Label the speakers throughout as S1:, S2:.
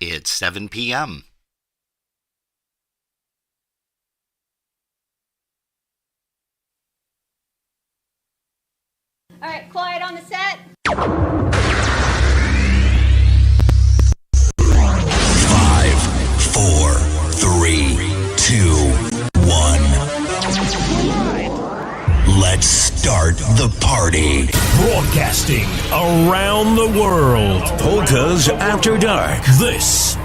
S1: It's 7 p.m.
S2: All right, quiet on the set.
S3: 5, 4, 3, 2, 1. Let's start the party.
S4: Broadcasting around the world. Polkas After Dark. This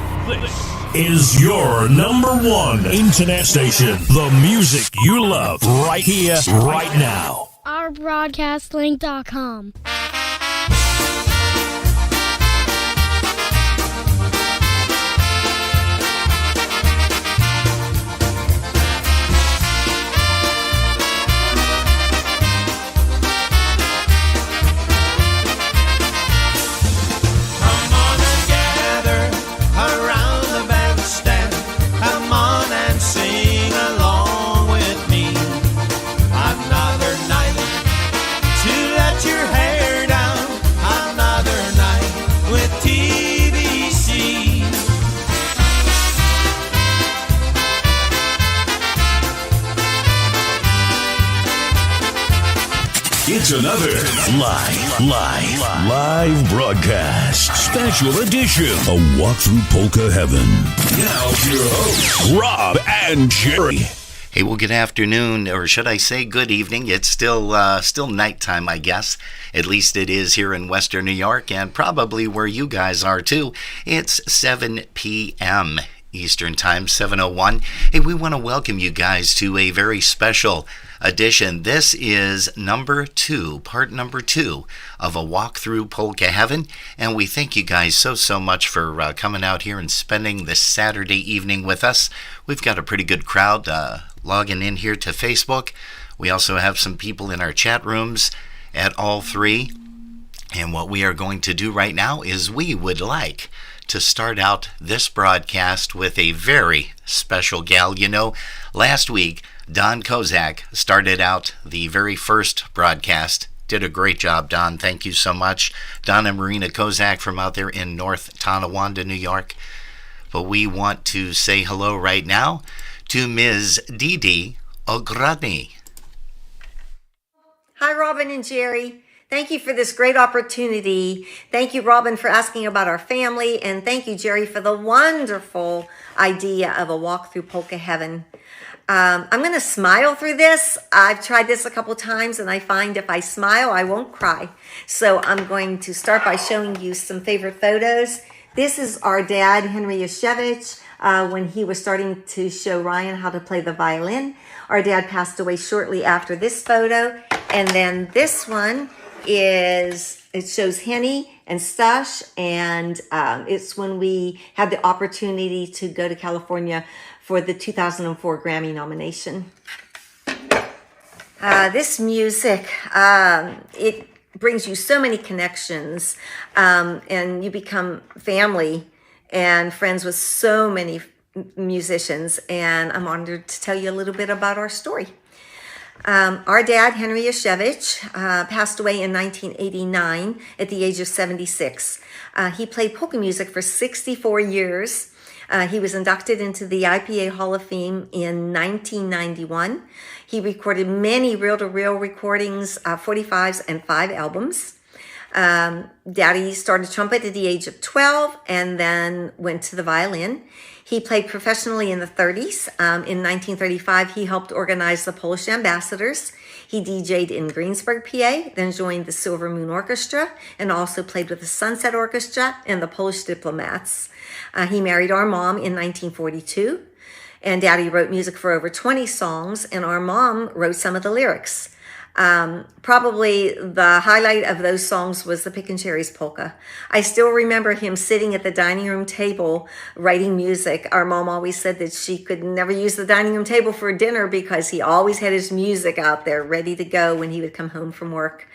S4: is your number one internet station. The music you love right here, right now.
S5: OurBroadcastLink.com.
S4: It's another live broadcast. Special edition. A walk through polka heaven. Now your hosts, Rob and Jerry.
S1: Hey, well, good afternoon, or should I say good evening? It's still nighttime, I guess. At least it is here in Western New York, and probably where you guys are too. It's 7 p.m. Eastern Time, 7:01. Hey, we want to welcome you guys to a very special edition. This is part number two of a walk through Polka Heaven, and we thank you guys so much for coming out here and spending this Saturday evening with us. We've got a pretty good crowd logging in here to Facebook. We also have some people in our chat rooms at all three, and what we are going to do right now is we would like to start out this broadcast with a very special gal. You know, last week, Don Kozak started out the very first broadcast. Did a great job, Don. Thank you so much. Don and Marina Kozak from out there in North Tonawanda, New York. But we want to say hello right now to Ms. Didi Ogrodny.
S6: Hi, Robin and Jerry. Thank you for this great opportunity. Thank you, Robin, for asking about our family. And thank you, Jerry, for the wonderful idea of a walk through Polka Heaven. I'm going to smile through this. I've tried this a couple times, and I find if I smile, I won't cry. So I'm going to start by showing you some favorite photos. This is our dad, Henry Yashevich, when he was starting to show Ryan how to play the violin. Our dad passed away shortly after this photo. And then this one it shows Henny and Stash, and it's when we had the opportunity to go to California for the 2004 Grammy nomination. This music, it brings you so many connections, and you become family and friends with so many musicians, and I'm honored to tell you a little bit about our story. Our dad, Henry Yashevich, passed away in 1989 at the age of 76. He played polka music for 64 years. He was inducted into the IPA Hall of Fame in 1991. He recorded many reel-to-reel recordings, 45s and 5 albums. Daddy started trumpet at the age of 12 and then went to the violin. He played professionally in the 30s. In 1935, he helped organize the Polish ambassadors. He DJ'd in Greensburg, PA, then joined the Silver Moon Orchestra, and also played with the Sunset Orchestra and the Polish Diplomats. He married our mom in 1942, and Daddy wrote music for over 20 songs, and our mom wrote some of the lyrics. Probably the highlight of those songs was the Pick and Cherries polka. I still remember him sitting at the dining room table writing music. Our mom always said that she could never use the dining room table for dinner because he always had his music out there ready to go when he would come home from work.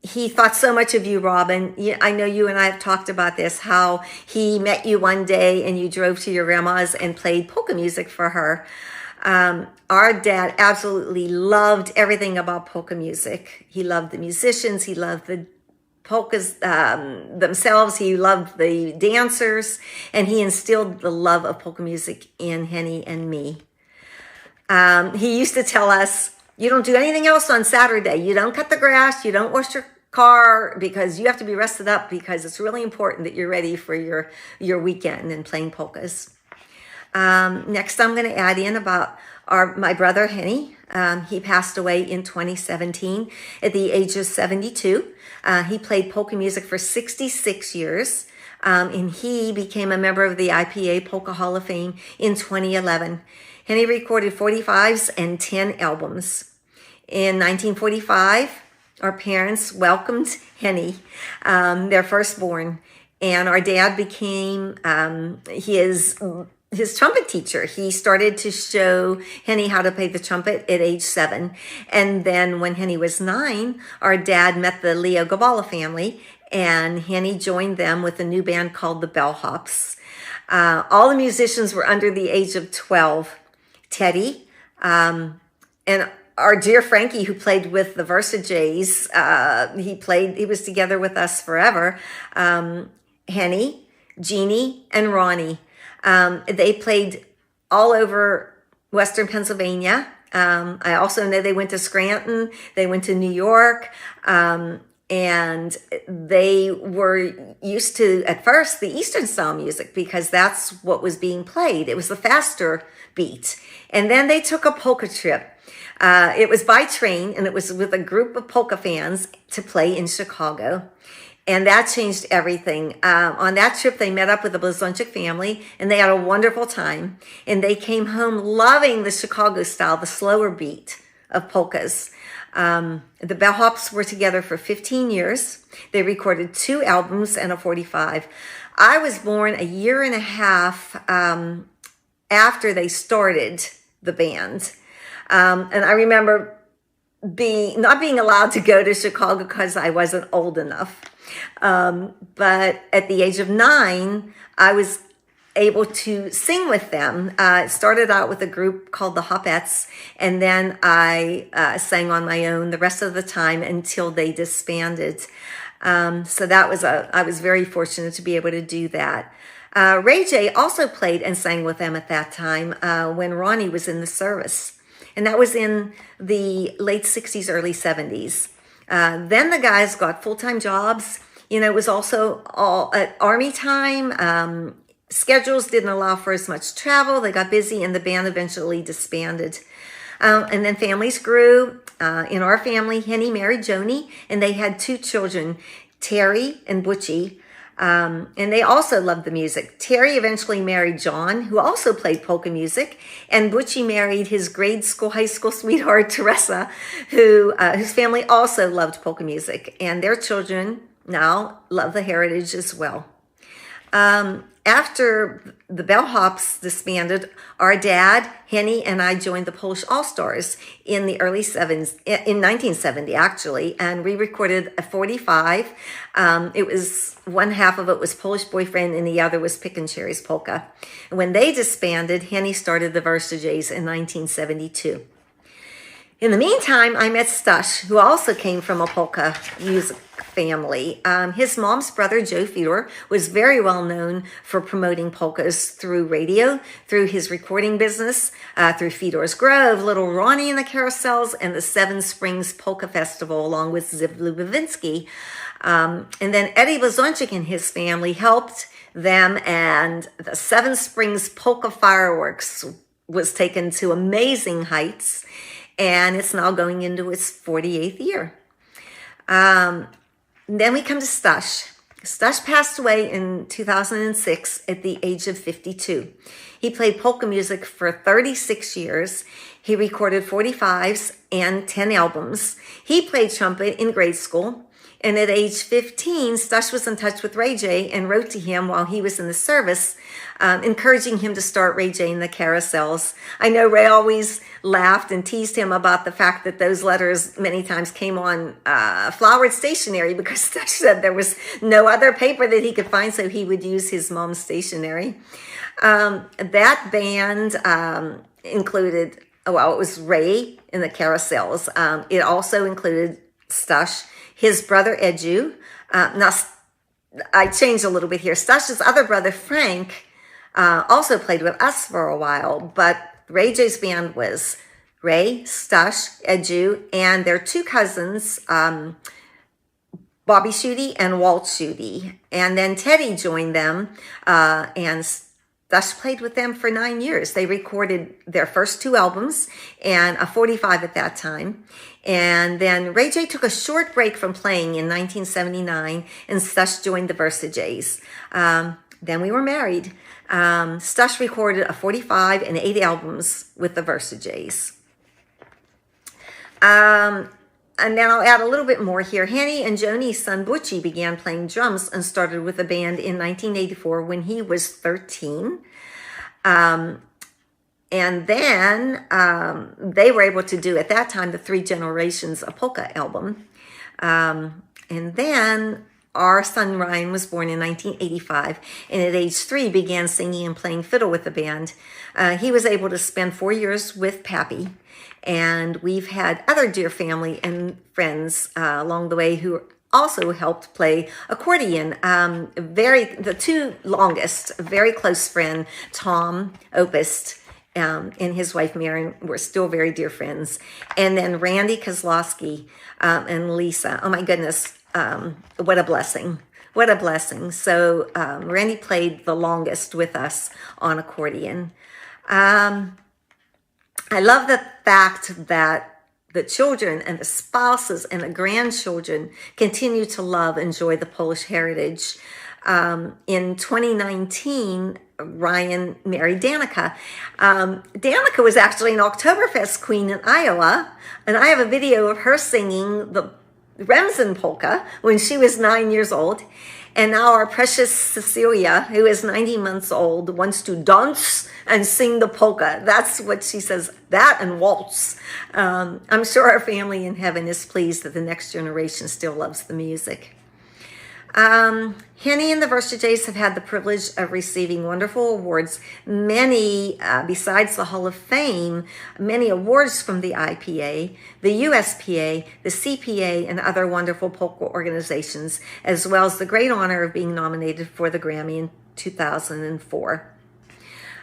S6: He thought so much of you, Robin. I know you and I have talked about this, how he met you one day and you drove to your grandma's and played polka music for her. Our dad absolutely loved everything about polka music. He loved the musicians. He loved the polkas themselves. He loved the dancers, and he instilled the love of polka music in Henny and me. He used to tell us, you don't do anything else on Saturday. You don't cut the grass. You don't wash your car, because you have to be rested up, because it's really important that you're ready for your weekend and playing polkas. Next, I'm going to add in about my brother Henny. He passed away in 2017 at the age of 72. He played polka music for 66 years, and he became a member of the IPA Polka Hall of Fame in 2011. Henny recorded 45s and 10 albums. In 1945, our parents welcomed Henny, their firstborn, and our dad became his trumpet teacher. He started to show Henny how to play the trumpet at age 7. And then when Henny was 9, our dad met the Leo Gabala family, and Henny joined them with a new band called the Bellhops. All the musicians were under the age of 12. Teddy, and our dear Frankie, who played with the Versajays, he was together with us forever. Henny, Jeannie, and Ronnie. They played all over Western Pennsylvania. I also know they went to Scranton, they went to New York, and they were used to, at first, the Eastern style music, because that's what was being played. It was the faster beat. And then they took a polka trip. It was by train, and it was with a group of polka fans to play in Chicago. And that changed everything. On that trip, they met up with the Blazonczyk family, and they had a wonderful time. And they came home loving the Chicago style, the slower beat of polkas. The Bellhops were together for 15 years. They recorded 2 albums and a 45. I was born a year and a half after they started the band. And I remember not being allowed to go to Chicago because I wasn't old enough. But at the age of 9, I was able to sing with them. It started out with a group called the Hopettes, and then I sang on my own the rest of the time until they disbanded. So I was very fortunate to be able to do that. Ray J also played and sang with them at that time when Ronnie was in the service. And that was in the late 60s, early 70s. Then the guys got full-time jobs. It was also all at Army time. Schedules didn't allow for as much travel. They got busy, and the band eventually disbanded. And then families grew. In our family, Henny married Joni, and they had 2 children, Terry and Butchie. And they also loved the music. Terry eventually married John, who also played polka music, and Butchie married his high school sweetheart, Teresa, whose family also loved polka music, and their children now love the heritage as well. After the Bellhops disbanded, our dad, Henny, and I joined the Polish All-Stars in the early 70s, in 1970 actually, and we recorded a 45. It was, one half of it was Polish Boyfriend and the other was Pick and Cherry's Polka. And when they disbanded, Henny started the Versajays in 1972. In the meantime, I met Stush, who also came from a polka music family. His mom's brother, Joe Fedor, was very well known for promoting polkas through radio, through his recording business, through Fedor's Grove, Little Ronnie and the Carousels, and the Seven Springs Polka Festival, along with Ziv Lubovinsky. And then Eddie Blazonczyk and his family helped them, and the Seven Springs Polka Fireworks was taken to amazing heights, and it's now going into its 48th year. Then we come to Stush. Stush passed away in 2006 at the age of 52. He played polka music for 36 years. He recorded 45s and 10 albums. He played trumpet in grade school. And at age 15, Stush was in touch with Ray J and wrote to him while he was in the service, encouraging him to start Ray J and the Carousels. I know Ray always laughed and teased him about the fact that those letters many times came on flowered stationery, because Stush said there was no other paper that he could find, so he would use his mom's stationery. That band included, it was Ray and the Carousels. It also included Stush, his brother Edu. Now, I changed a little bit here. Stash's other brother, Frank, also played with us for a while, but Ray J's band was Ray, Stash, Edu, and their two cousins, Bobby Schutte and Walt Schutte. And then Teddy joined them, and Stash played with them for 9 years. They recorded their first 2 albums and a 45 at that time. And then Ray J took a short break from playing in 1979, and Stash joined the Versajays. Then we were married. Stash recorded a 45 and 8 albums with the Versajays. And then I'll add a little bit more here. Hanny and Joni's son Butchie began playing drums and started with a band in 1984 when he was 13. And then they were able to do, at that time, the 3 Generations, a polka album. And then our son Ryan was born in 1985, and at age 3 began singing and playing fiddle with the band. He was able to spend 4 years with Pappy, and we've had other dear family and friends along the way who also helped play accordion. The 2 longest, a very close friend, Tom Opist, and his wife Maren were still very dear friends. And then Randy Kozlowski and Lisa. Oh my goodness, what a blessing. What a blessing. So Randy played the longest with us on accordion. I love the fact that the children and the spouses and the grandchildren continue to love and enjoy the Polish heritage. In 2019, Ryan married Danica. Danica was actually an Oktoberfest queen in Iowa, and I have a video of her singing the Remsen polka when she was 9 years old. And now our precious Cecilia, who is 90 months old, wants to dance and sing the polka. That's what she says, that and waltz. I'm sure our family in heaven is pleased that the next generation still loves the music. Henny and the Versajays have had the privilege of receiving wonderful awards, many, besides the Hall of Fame, many awards from the IPA, the USPA, the CPA, and other wonderful polka organizations, as well as the great honor of being nominated for the Grammy in 2004.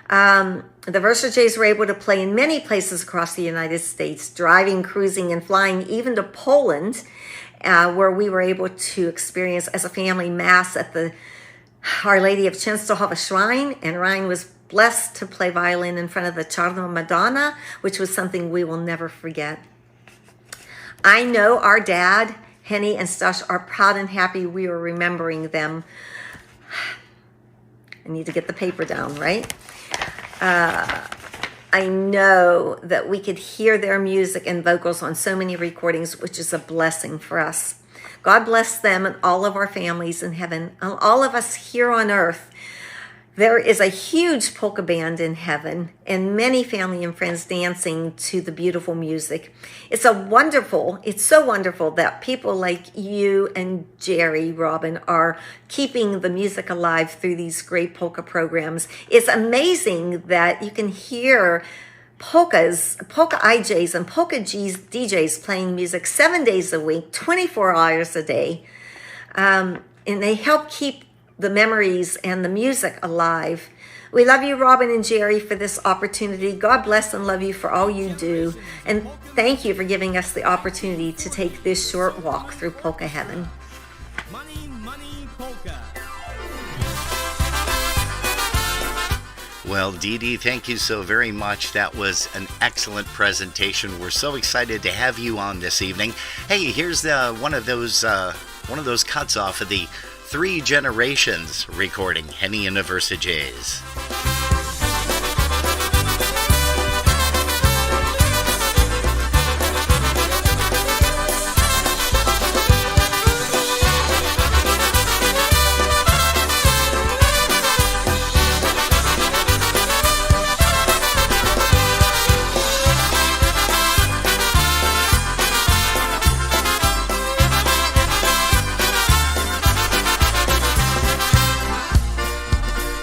S6: The Versajays were able to play in many places across the United States, driving, cruising, and flying even to Poland, where we were able to experience as a family mass at the Our Lady of Częstochowa Shrine, and Ryan was blessed to play violin in front of the Czarna Madonna, which was something we will never forget. I know our dad, Henny and Stash, are proud and happy we are remembering them. I need to get the paper down, right? I know that we could hear their music and vocals on so many recordings, which is a blessing for us. God bless them and all of our families in heaven, and all of us here on earth. There is a huge polka band in heaven and many family and friends dancing to the beautiful music. It's so wonderful that people like you and Jerry, Robin, are keeping the music alive through these great polka programs. It's amazing that you can hear polkas, polka IJs and polka DJs playing music 7 days a week, 24 hours a day. And they help keep the memories and the music alive. We love you, Robin and Jerry, for this opportunity. God bless and love you for all you do. And thank you for giving us the opportunity to take this short walk through polka heaven.
S2: Money, money, polka.
S1: Well, Dee Dee, thank you so very much. That was an excellent presentation. We're so excited to have you on this evening. Hey, here's one of those cuts off of the 3 Generations recording, Henny and the Versajays.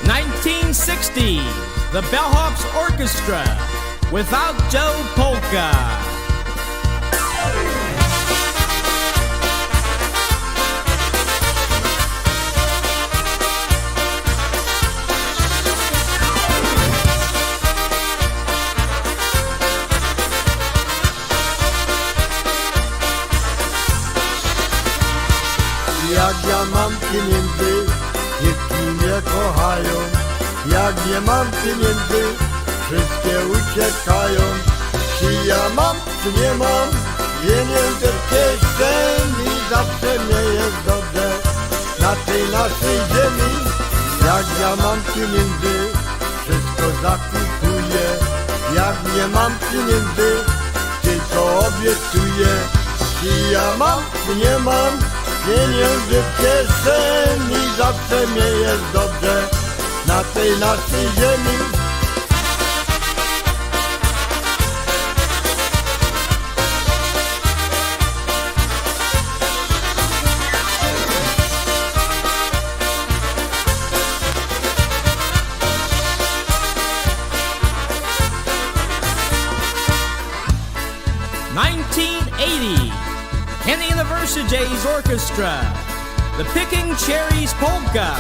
S2: 1960, the Bellhops Orchestra, Without Joe Polka.
S5: mam pieniędzy, dziewki mnie kochają. Jak nie mam pieniędzy, wszystkie uciekają. Czy ja mam, czy nie mam, pieniędzy w kieszeni, zawsze nie jest dobrze na tej naszej ziemi. Jak ja mam pieniędzy, wszystko zakupuję. Jak nie mam pieniędzy, tylko obiecuję. Czy ja mam, czy nie mam, pieniędzy w kieszeni, zawsze nie jest dobrze na tej naszej ziemi.
S2: Kenny and the Versajays Orchestra, the Picking Cherries Polka.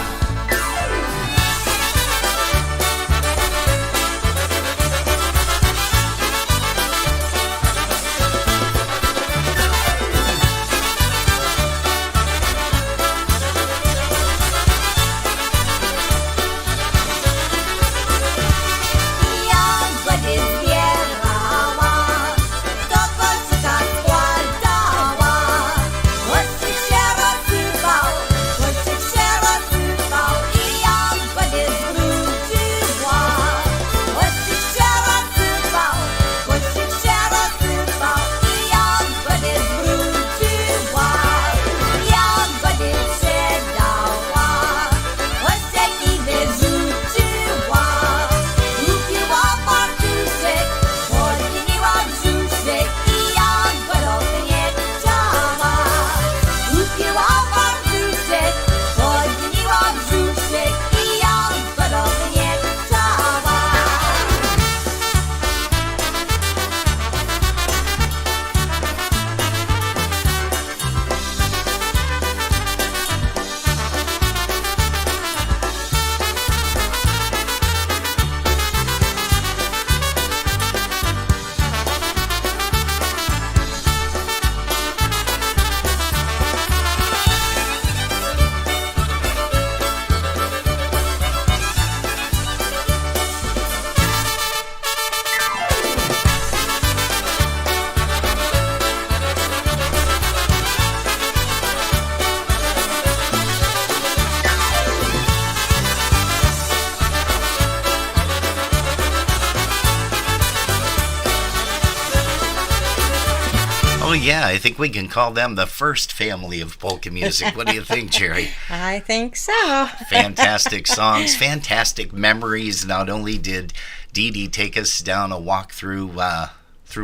S1: Oh, yeah, I think we can call them the first family of polka music. What do you think, Jerry?
S7: I think so.
S1: Fantastic songs, fantastic memories. Not only did Dee Dee take us down a walk through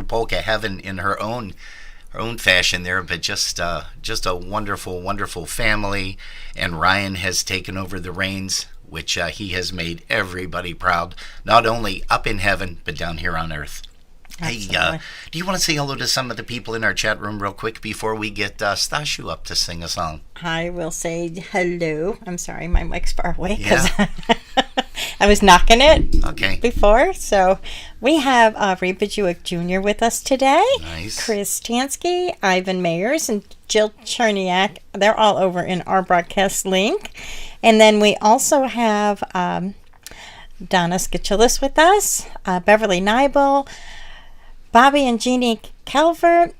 S1: polka heaven in her own fashion there, but just a wonderful, wonderful family. And Ryan has taken over the reins, which he has made everybody proud, not only up in heaven, but down here on earth.
S7: Absolutely.
S1: Hey, do you want to say hello to some of the people in our chat room real quick before we get Stashu up to sing a song?
S7: I will say hello. I'm sorry, my mic's far away because
S1: Yeah.
S7: I was knocking it
S1: Okay.
S7: before. So we have Reba Jewick Jr. with us today.
S1: Nice.
S7: Chris Tansky, Ivan Mayers, and Jill Cherniak. They're all over in our broadcast link. And then we also have Donna Skichilis with us, Beverly Nibel, Bobby and Jeannie Calvert,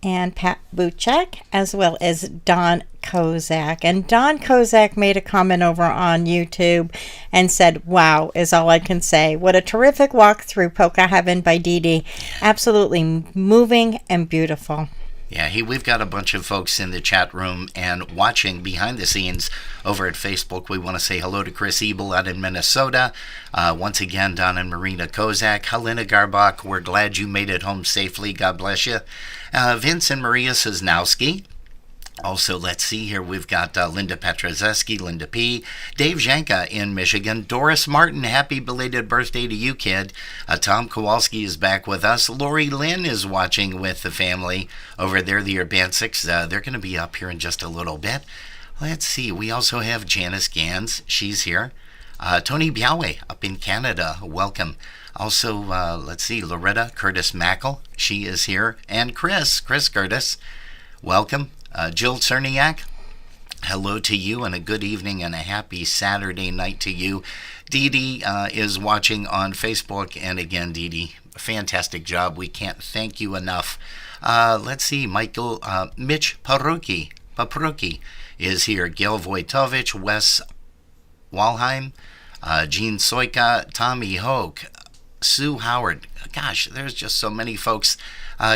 S7: and Pat Buchek, as well as Don Kozak. And Don Kozak made a comment over on YouTube and said, wow, is all I can say. What a terrific walk through Polka Heaven by Dee Dee. Absolutely moving and beautiful.
S1: Yeah, we've got a bunch of folks in the chat room and watching behind the scenes over at Facebook. We want to say hello to Chris Ebel out in Minnesota. Once again, Don and Marina Kozak. Helena Garbach, we're glad you made it home safely. God bless you. Vince and Maria Sosnowski. Also, let's see here. We've got Linda Petrozeski, Linda P. Dave Janka in Michigan. Doris Martin, happy belated birthday to you, kid. Tom Kowalski is back with us. Lori Lynn is watching with the family over there, the Urbanciks. They're going to be up here in just a little bit. Let's see. We also have Janice Gans. She's here. Tony Biawe up in Canada. Welcome. Also, let's see. Loretta Curtis Mackle. She is here. And Chris Curtis. Welcome. Jill Cerniak, hello to you and a good evening and a happy Saturday night to you. Dee Dee is watching on Facebook, and again, Dee Dee, fantastic job. We can't thank you enough. Let's see, Mitch Papruki is here. Gail Vojtovich, Wes Walheim, Gene Soika, Tommy Hoke, Sue Howard. Gosh, there's just so many folks.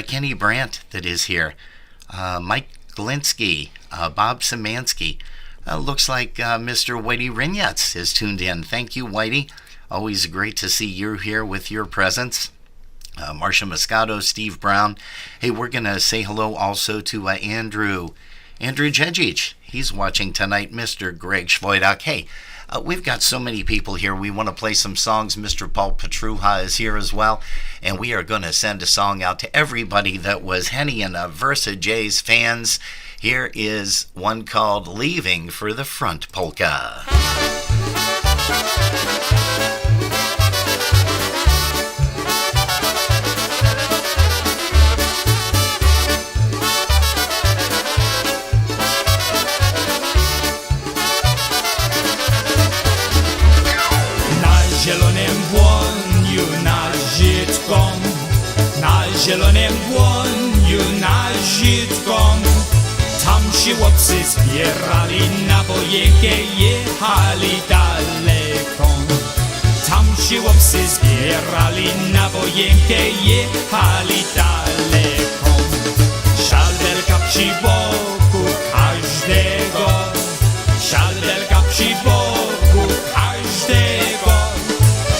S1: Kenny Brandt that is here. Mike Glinsky, Bob Szymanski. Looks like Mr. Whitey Rinyats is tuned in. Thank you, Whitey. Always great to see you here with your presence. Marcia Moscato, Steve Brown. Hey, we're going to say hello also to Andrew Jejic. He's watching tonight. Mr. Greg Schvoidak. Hey, we've got so many people here. We want to play some songs. Mr. Paul Petruha is here as well. And we are going to send a song out to everybody that was Henny and Versa J's fans. Here is one called Leaving for the Front Polka.
S2: Zielonym błoniu na Żydkom. Tam się chłopcy zbierali na wojenkę, jechali daleko. Tam się chłopcy zbierali na wojenkę, jechali daleko. Szaldelka przy boku każdego, szaldelka przy boku każdego.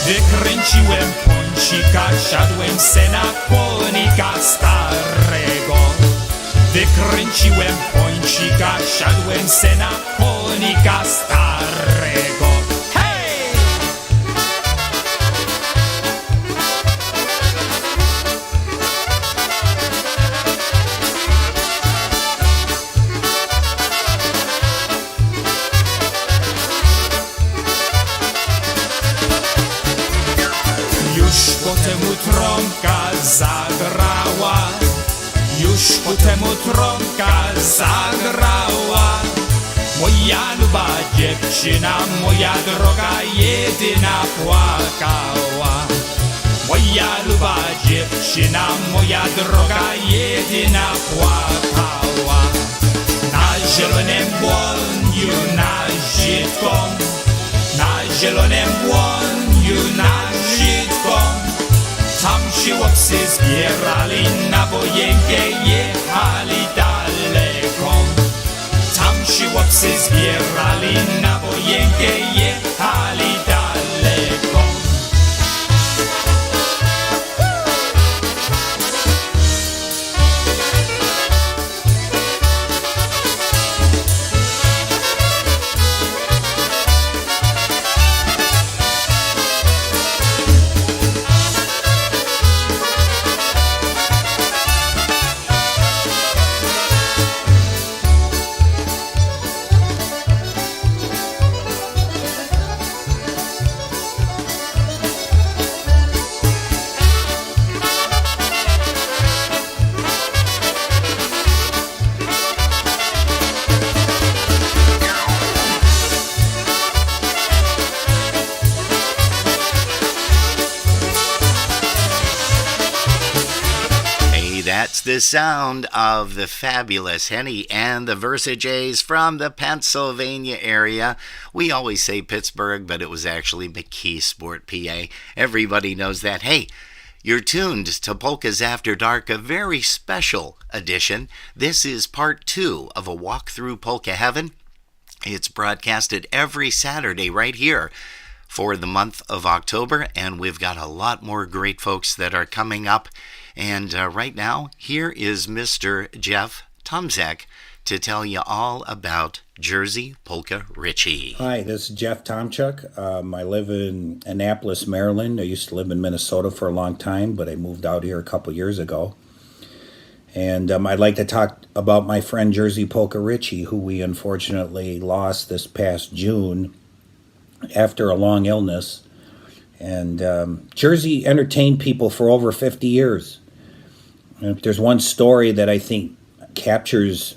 S2: Wykręciłem pącika, siadłem se na konika starego. Wykręciłem pącika, siadłem se na konika starego. Hej! Potem trąbka zagrała, już potem trąbka zagrała. Moja luba dziewczyna, moja droga jedyna płakała. Moja luba dziewczyna, moja droga jedyna płakała. Na zielonym błoniu, na Żydkom, na zielonym błoniu, na Żydkom. Tam się chłopcy zbierali na wojenkę, jechali daleko. Tam się chłopcy zbierali na wojenkę, jechali daleko.
S1: That's the sound of the fabulous Henny and the Versa Jays from the Pennsylvania area. We always say Pittsburgh, but it was actually McKeesport, PA. Everybody knows that. Hey, you're tuned to Polkas After Dark, a very special edition. This is part 2 of a walk through Polka Heaven. It's broadcasted every Saturday right here for the month of October, and we've got a lot more great folks that are coming up. And right now, here is Mr. Jeff Tomczak to tell you all about Jersey Polka Richie.
S8: Hi, this is Jeff Tomczak. I live in Annapolis, Maryland. I used to live in Minnesota for a long time, but I moved out here a couple years ago. And I'd like to talk about my friend Jersey Polka Richie, who we unfortunately lost this past June after a long illness. And Jersey entertained people for over 50 years. And if there's one story that I think captures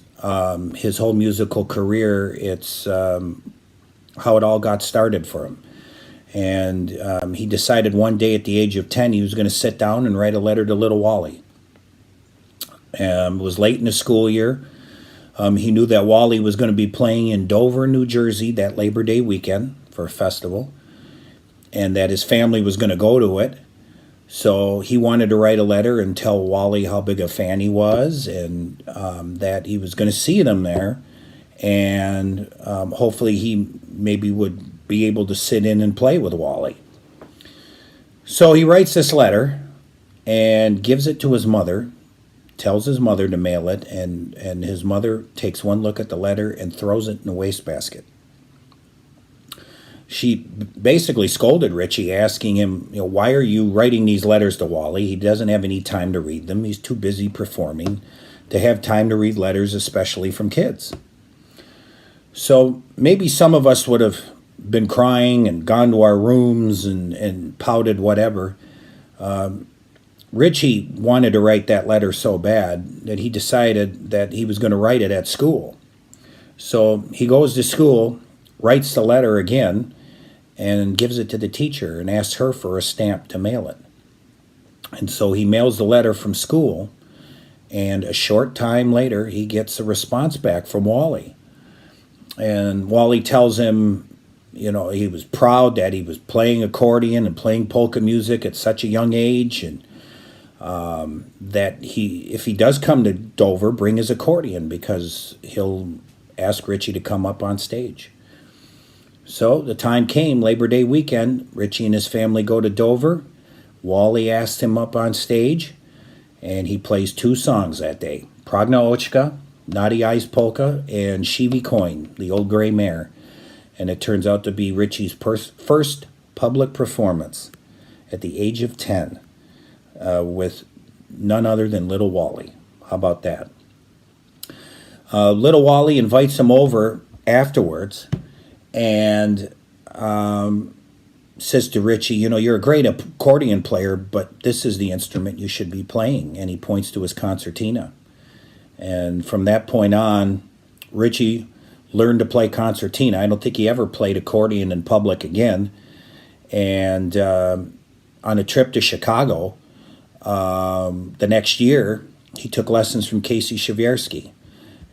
S8: his whole musical career. It's how it all got started for him. And he decided one day at the age of 10 he was going to sit down and write a letter to little Wally. It was late in the school year. He knew that Wally was going to be playing in Dover, New Jersey that Labor Day weekend for a festival, and that his family was going to go to it. So he wanted to write a letter and tell Wally how big a fan he was, and that he was going to see them there, and hopefully he maybe would be able to sit in and play with Wally. So he writes this letter and gives it to his mother, tells his mother to mail it, and his mother takes one look at the letter and throws it in the wastebasket. She basically scolded Richie, asking him, why are you writing these letters to Wally? He doesn't have any time to read them. He's too busy performing to have time to read letters, especially from kids. So maybe some of us would have been crying and gone to our rooms and pouted whatever. Richie wanted to write that letter so bad that he decided that he was going to write it at school. So he goes to school, writes the letter again, and gives it to the teacher and asks her for a stamp to mail it. And so he mails the letter from school, and a short time later he gets a response back from Wally. And Wally tells him, he was proud that he was playing accordion and playing polka music at such a young age, and that if he does come to Dover, bring his accordion, because he'll ask Richie to come up on stage. So the time came, Labor Day weekend, Richie and his family go to Dover. Wally asked him up on stage, and he plays 2 songs that day, Pragna Ochka, Naughty Eyes Polka, and Shivy Coin, the Old Gray Mare. And it turns out to be Richie's first public performance at the age of 10 with none other than little Wally. How about that? Little Wally invites him over afterwards and says to Richie, you're a great accordion player, but this is the instrument you should be playing. And he points to his concertina. And from that point on, Richie learned to play concertina. I don't think he ever played accordion in public again. And on a trip to Chicago the next year, he took lessons from Casey Sheviersky.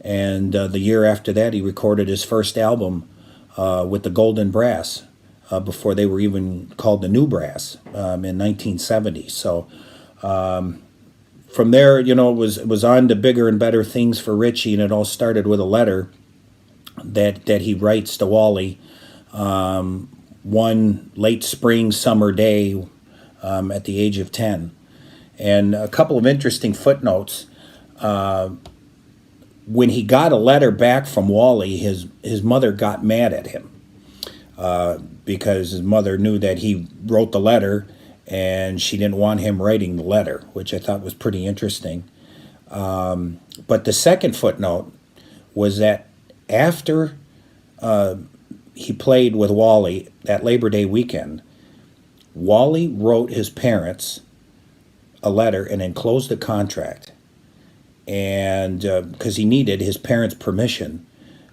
S8: And the year after that, he recorded his first album with the Golden Brass before they were even called the New Brass in 1970. So from there, it was on to bigger and better things for Richie, and it all started with a letter that he writes to Wally one late spring summer day at the age of 10. And a couple of interesting footnotes. When he got a letter back from Wally, his mother got mad at him because his mother knew that he wrote the letter and she didn't want him writing the letter, which I thought was pretty interesting. But the second footnote was that after he played with Wally that Labor Day weekend, Wally wrote his parents a letter and enclosed a contract, and because he needed his parents' permission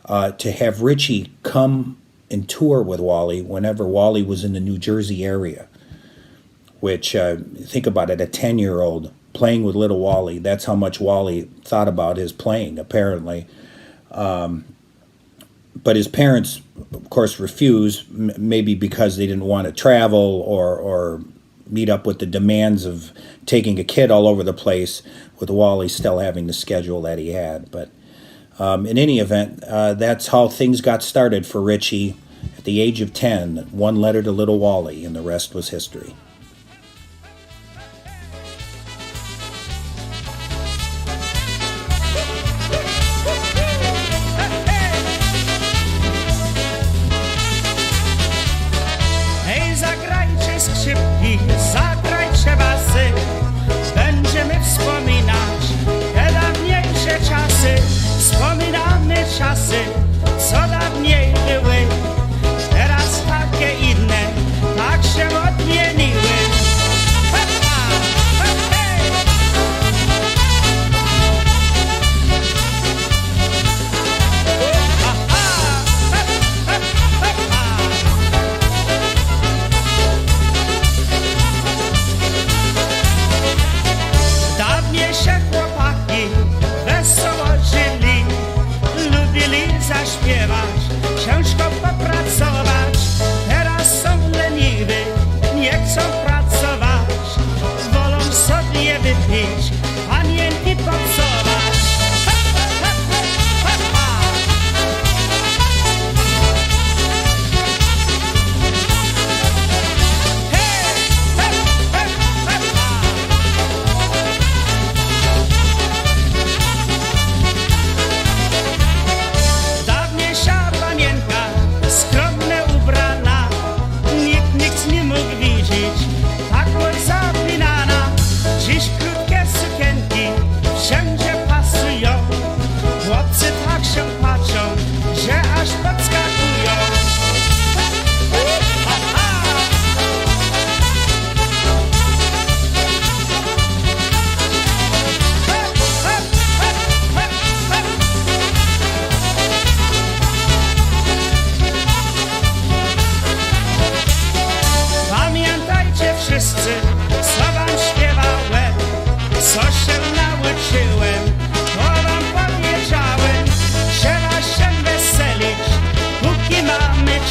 S8: to have Richie come and tour with Wally whenever Wally was in the New Jersey area, which, think about it, a 10-year-old playing with little Wally, that's how much Wally thought about his playing, apparently. But his parents, of course, refused, maybe because they didn't want to travel or meet up with the demands of taking a kid all over the place, with Wally still having the schedule that he had. But in any event, that's how things got started for Richie at the age of 10. One letter to little Wally, and the rest was history.
S9: Zagrajcie basy, będziemy wspominać te dawniejsze czasy. Wspominamy czasy, co dawniej były, teraz takie inne, tak się odmieniły.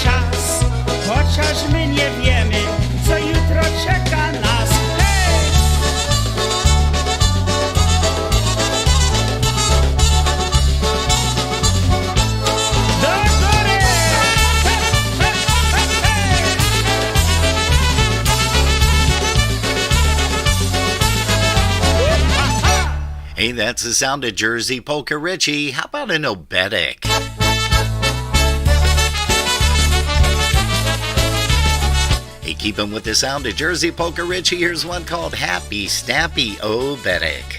S9: czas, chociaż my nie wiemy, co jutro czeka nas. Hej! Do góry!
S1: Hey, that's the sound of Jersey Polka Richie. How about an obetic? Hey, keeping with the sound of Jersey Polka Richie, here's one called Happy Snappy Obetic.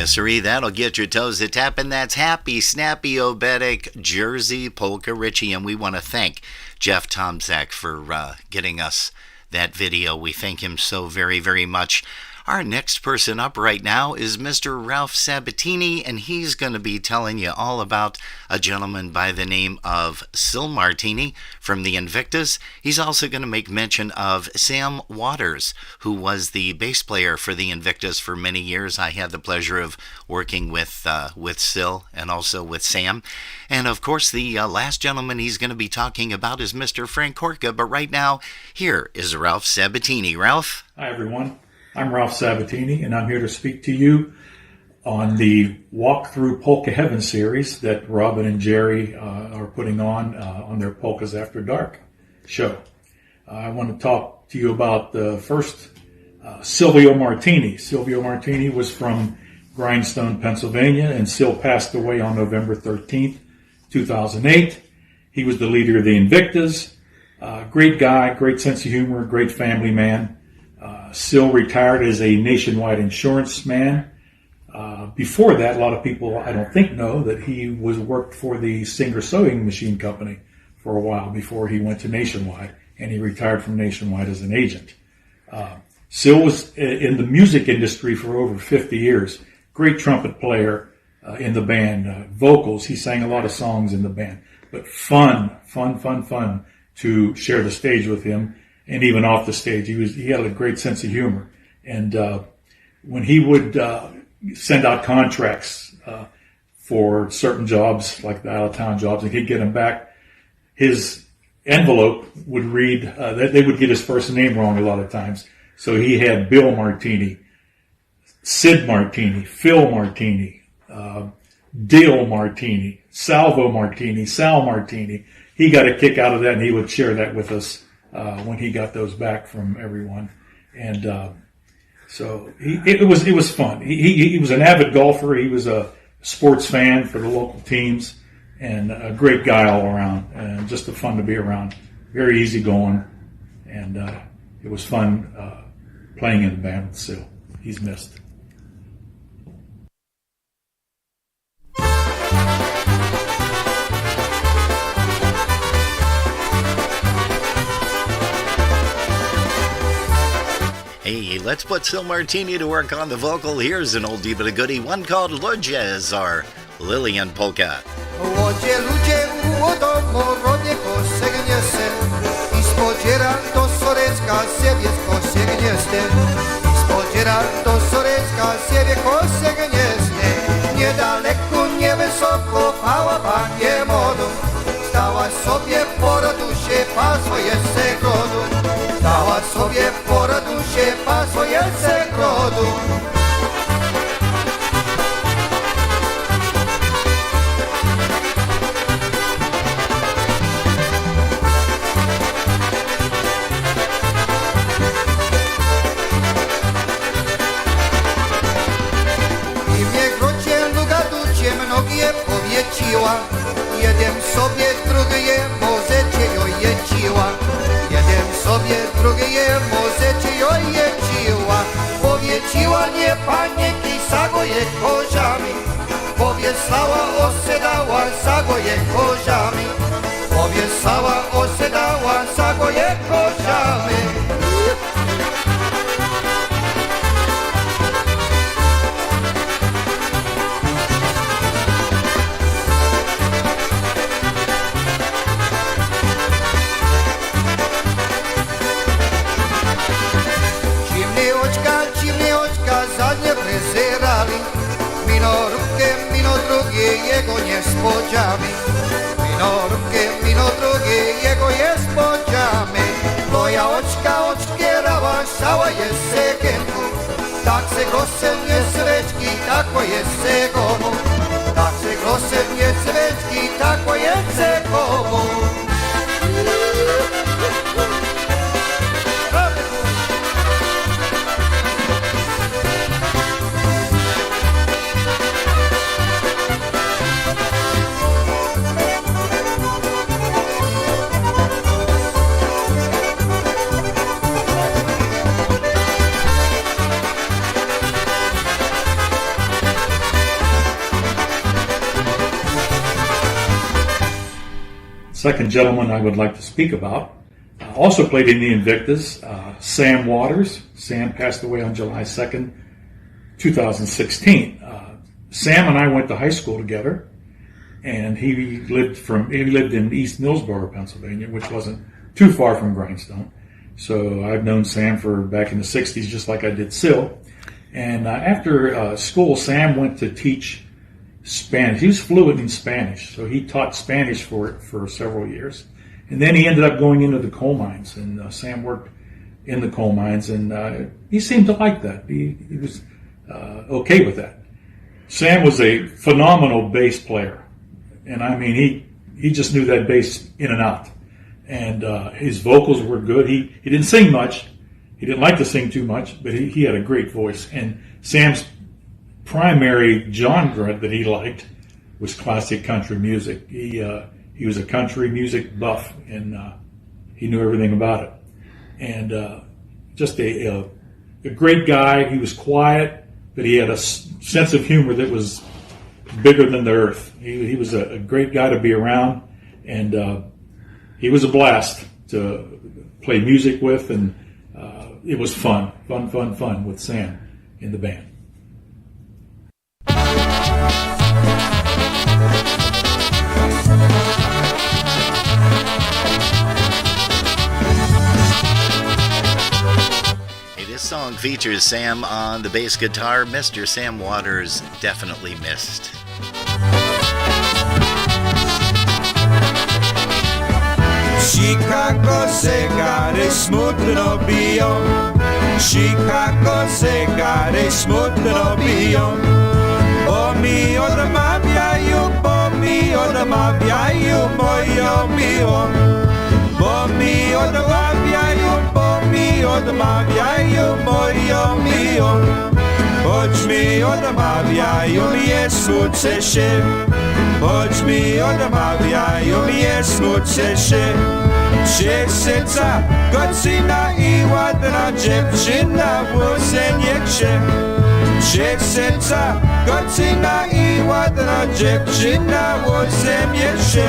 S1: Siree, that'll get your toes a tapping. That's Happy Snappy Obetic Jersey Polka Richie, and we want to thank Jeff Tomczak for getting us that video. We thank him so very, very much. Our next person up right now is Mr. Ralph Sabatini, and he's going to be telling you all about a gentleman by the name of Sil Martini from the Invictus. He's also going to make mention of Sam Waters, who was the bass player for the Invictus for many years. I had the pleasure of working with Sil and also with Sam. And of course, the last gentleman he's going to be talking about is Mr. Frank Korka. But right now, here is Ralph Sabatini. Ralph?
S10: Hi, everyone. I'm Ralph Sabatini, and I'm here to speak to you on the Walk Through Polka Heaven series that Robin and Jerry are putting on their Polkas After Dark show. I want to talk to you about the first Silvio Martini. Silvio Martini was from Grindstone, Pennsylvania, and Sil passed away on November 13th, 2008. He was the leader of the Invictus. Great guy, great sense of humor, great family man. Sil retired as a nationwide insurance man. Before that, a lot of people, I don't think, know that he worked for the Singer Sewing Machine Company for a while before he went to Nationwide, and he retired from Nationwide as an agent. Sil was in the music industry for over 50 years. Great trumpet player in the band. Vocals, he sang a lot of songs in the band. But fun to share the stage with him. And even off the stage, he had a great sense of humor. And when he would send out contracts for certain jobs, like the out-of-town jobs, and he'd get them back, his envelope would read, they would get his first name wrong a lot of times. So he had Bill Martini, Sid Martini, Phil Martini, Dill Martini, Salvo Martini, Sal Martini. He got a kick out of that, and he would share that with us when he got those back from everyone. And so it was fun. He was an avid golfer. He was a sports fan for the local teams, and a great guy all around, and just fun to be around. Very easygoing, and it was fun playing in the band with Sil. He's missed.
S1: Hey, let's put Sil Martini to work on the vocal. Here's an oldie but a goodie, one called Ludzie, our Lillian Polka.
S11: Ludzie, ludzie, ułodomo, rodnieko, segnie se, i spodziera do sorecka, siewiecko, segnie ste, i spodziera do sorecka, siewieko, segnie ste, niedaleko, niewysoko, pała panie modą, stała sobie poradusie, pa swoje segrodu, stała sobie poradusie, pa swoje segrodu. Powieciła, jeden sobie, drugie możecie ją jeciła. Jeden sobie, drugie możecie ją jeciła. Powieciła nie panieki, sagoje koziami. Powiesała, osedała, sagoje koziami. Powiesała, osedała, sagoje koziami. Mino drugie, jego nie spodziamy. Mino drugie, jego nie spodziamy. Moja oczka oczkierała, cała jest sekenku. Tak se grosem nie sweczki, tako jest se komu. Tak se grosem nie sweczki, tako jest se komu.
S10: Second gentleman I would like to speak about also played in the Invictus, Sam Waters. Sam passed away on July 2nd, 2016. Sam and I went to high school together, and he lived in East Millsboro, Pennsylvania, which wasn't too far from Grindstone. So I've known Sam for back in the 60s, just like I did Sil. And after school, Sam went to teach Spanish. He was fluent in Spanish, so he taught Spanish for several years. And then he ended up going into the coal mines, and Sam worked in the coal mines, and he seemed to like that. He was okay with that. Sam was a phenomenal bass player, and I mean, he just knew that bass in and out. And his vocals were good. He didn't sing much. He didn't like to sing too much, but he had a great voice. And Sam's primary genre that he liked was classic country music. He was a country music buff, and he knew everything about it. And just a great guy. He was quiet, but he had a sense of humor that was bigger than the earth. He was a great guy to be around, and he was a blast to play music with, and it was fun with Sam in the band.
S1: This song features Sam on the bass guitar. Mr. Sam Waters definitely missed.
S11: Chicago zegary smutno biją, Chicago zegary smutno biją, bo mi odmawiają moją miłą, bo mi odmawiają
S12: odmawiają moją miłą. Choć mi odmawiają, nie smucę się. Choć mi odmawiają, nie smucę się. Cieszyca, godzina i ładna dziewczyna, włosy niech się. Cieszyca, godzina i ładna dziewczyna, włosy niech się.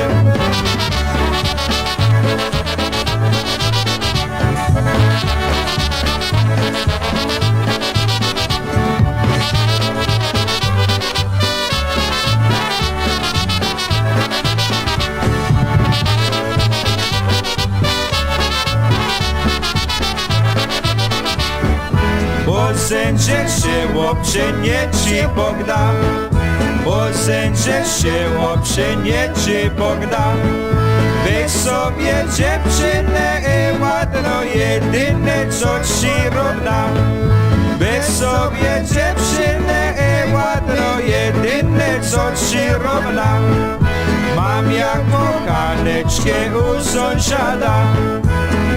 S12: Sędzie się łopcie nie ci Bogda, bo sędzie się łopcie nie ci Bogda. Weź sobie dziewczynę i ładno jedyne co ci równa. Weź sobie dziewczynę i ładno jedyne co ci równa. Mam jak kochaneczkę u sąsiada.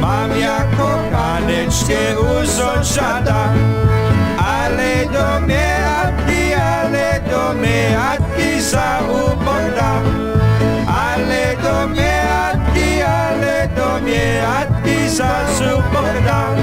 S12: Mam jak kochaneczkę u sąsiada. Ale do mnie atki za uboda. Ale do mnie atki za uboda.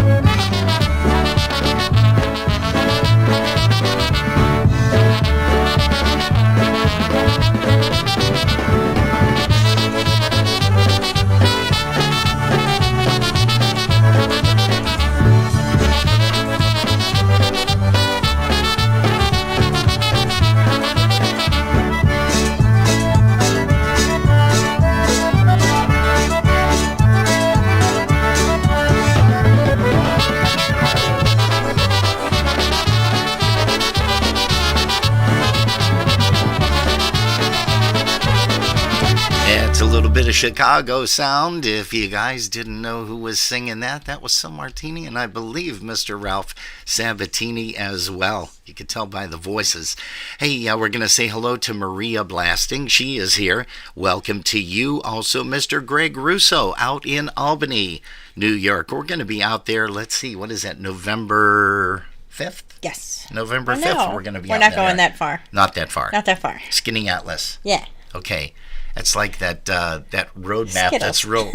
S1: It's a little bit of Chicago sound. If you guys didn't know who was singing that, that was Sam Martini and I believe Mr. Ralph Sabatini as well. You could tell by the voices. Hey, we're going to say hello to Maria Blasting. She is here. Welcome to you. Also, Mr. Greg Russo out in Albany, New York. We're going to be out there, let's see, what is that, November 5th?
S7: Yes.
S1: November 5th,
S7: No,
S1: we're going to be
S7: we're
S1: out
S7: not
S1: there.
S7: going that far.
S1: Not that far.
S7: Not that far.
S1: Skinny Atlas.
S7: Yeah.
S1: Okay. It's like that road map
S7: Skittles.
S1: that's real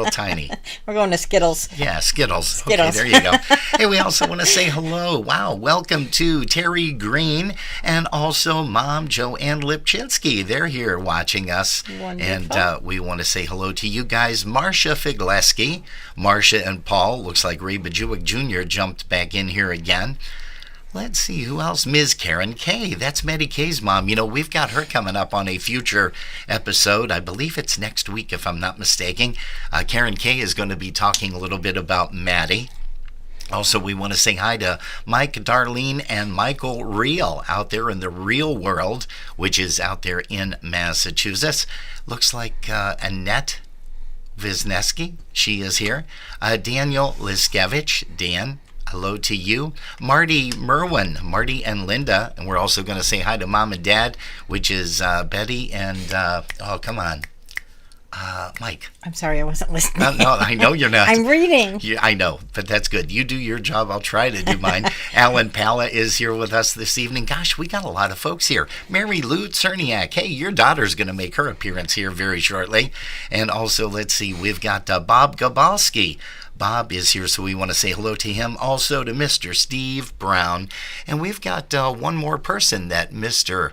S1: tiny.
S7: We're going to Skittles.
S1: Yeah, Skittles.
S7: Skittles.
S1: Okay, there you go. Hey, we also want to say hello. Wow, welcome to Terry Green and also Mom Joanne Lipchinsky. They're here watching us.
S7: Wonderful.
S1: And we want to say hello to you guys. Marcia Figleski, Marcia and Paul. Looks like Ray Bajuic Jr. jumped back in here again. Let's see, who else? Ms. Karen Kay. That's Maddie Kay's mom. You know, we've got her coming up on a future episode. I believe it's next week, if I'm not mistaken. Karen Kay is going to be talking a little bit about Maddie. Also, we want to say hi to Mike, Darlene, and Michael Reel out there in the real world, which is out there in Massachusetts. Looks like Annette Wisniewski. She is here. Daniel Liskevich. Dan, hello to you. Marty Merwin, Marty and Linda. And we're also going to say hi to Mom and Dad, which is Betty and, oh, come on. Mike.
S7: I'm sorry, I wasn't listening.
S1: No, I know you're not.
S7: I'm reading.
S1: Yeah, I know, but that's good. You do your job. I'll try to do mine. Alan Pala is here with us this evening. Gosh, we got a lot of folks here. Mary Lou Cerniak. Hey, your daughter's going to make her appearance here very shortly. And also, let's see, we've got Bob Gabalski. Bob is here, so we want to say hello to him. Also to Mr. Steve Brown. And we've got one more person that Mr.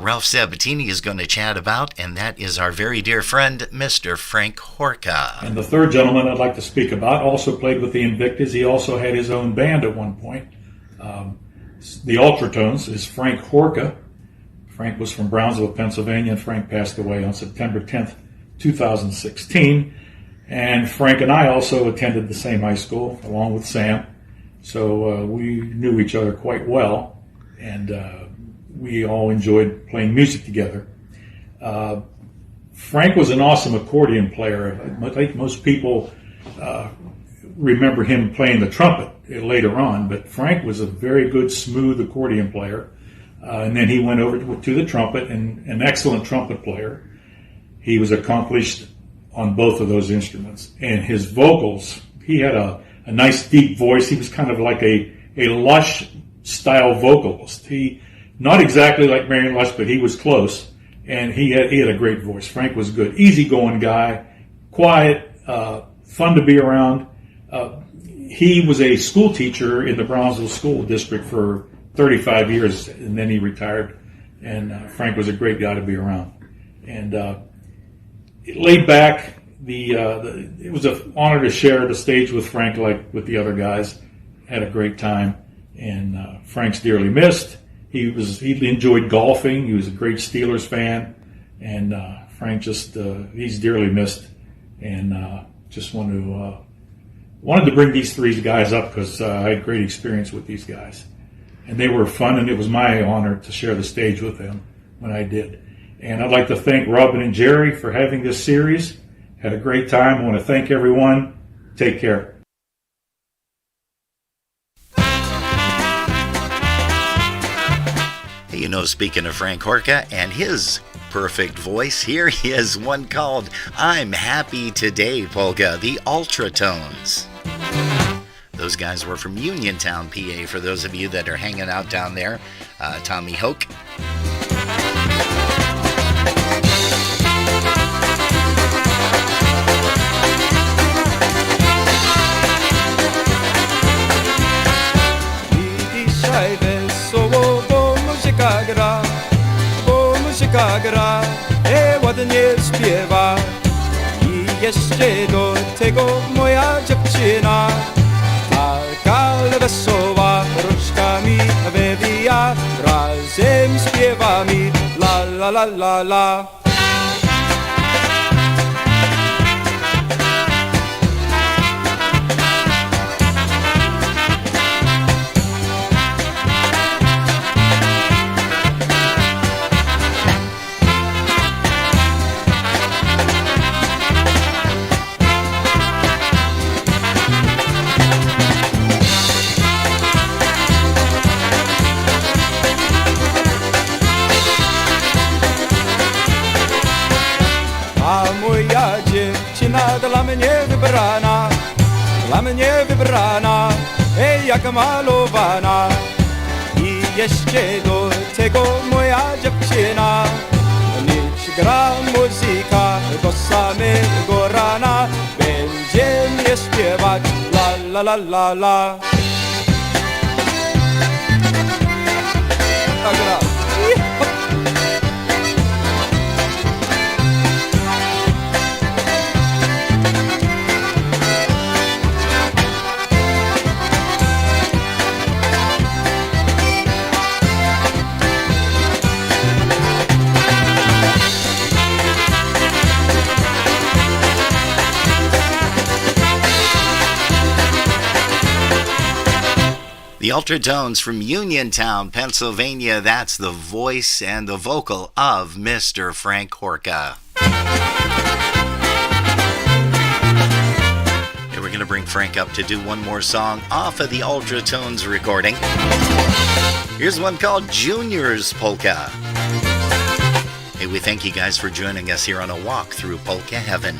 S1: Ralph Sabatini is going to chat about, and that is our very dear friend, Mr. Frank Horka.
S10: And the third gentleman I'd like to speak about also played with the Invictus. He also had his own band at one point. The Ultratones is Frank Horka. Frank was from Brownsville, Pennsylvania, and Frank passed away on September 10th, 2016. And Frank and I also attended the same high school, along with Sam. So we knew each other quite well, and we all enjoyed playing music together. Frank was an awesome accordion player. I think most people remember him playing the trumpet later on, but Frank was a very good, smooth accordion player. And then he went over to the trumpet, and an excellent trumpet player. He was accomplished on both of those instruments. And his vocals, he had a a nice deep voice. He was kind of like a Lush style vocalist. He, not exactly like Marion Lush, but he was close, and he had a great voice. Frank was good, easygoing guy, quiet, fun to be around. He was a school teacher in the Brownsville School District for 35 years, and then he retired. And Frank was a great guy to be around. And laid back. It was an honor to share the stage with Frank, like with the other guys. Had a great time, and Frank's dearly missed. He enjoyed golfing. He was a great Steelers fan, and Frank he's dearly missed. And just wanted to bring these three guys up because I had great experience with these guys, and they were fun, and it was my honor to share the stage with them when I did. And I'd like to thank Robin and Jerry for having this series. Had a great time. I want to thank everyone. Take care.
S1: Hey, speaking of Frank Horka and his perfect voice, here is one called I'm Happy Today Polka, the Ultratones. Those guys were from Uniontown, PA, for those of you that are hanging out down there. Tommy Hoke.
S12: muzyka gra, ładnie śpiewa. I jeszcze do tego moja dziewczyna, taka wesoła, rączkami wywija, razem śpiewamy la la la la la. Dla mnie wybrana, jak malowana. I jeszcze do tego moja dziewczyna. Lecz gra muzyka do samego rana. Będziemy śpiewać la la la la la. Tak gra.
S1: The Ultratones from Uniontown, Pennsylvania. That's the voice and the vocal of Mr. Frank Horka. And we're going to bring Frank up to do one more song off of the Ultratones recording. Here's one called Junior's Polka. Hey, we thank you guys for joining us here on a walk through Polka Heaven.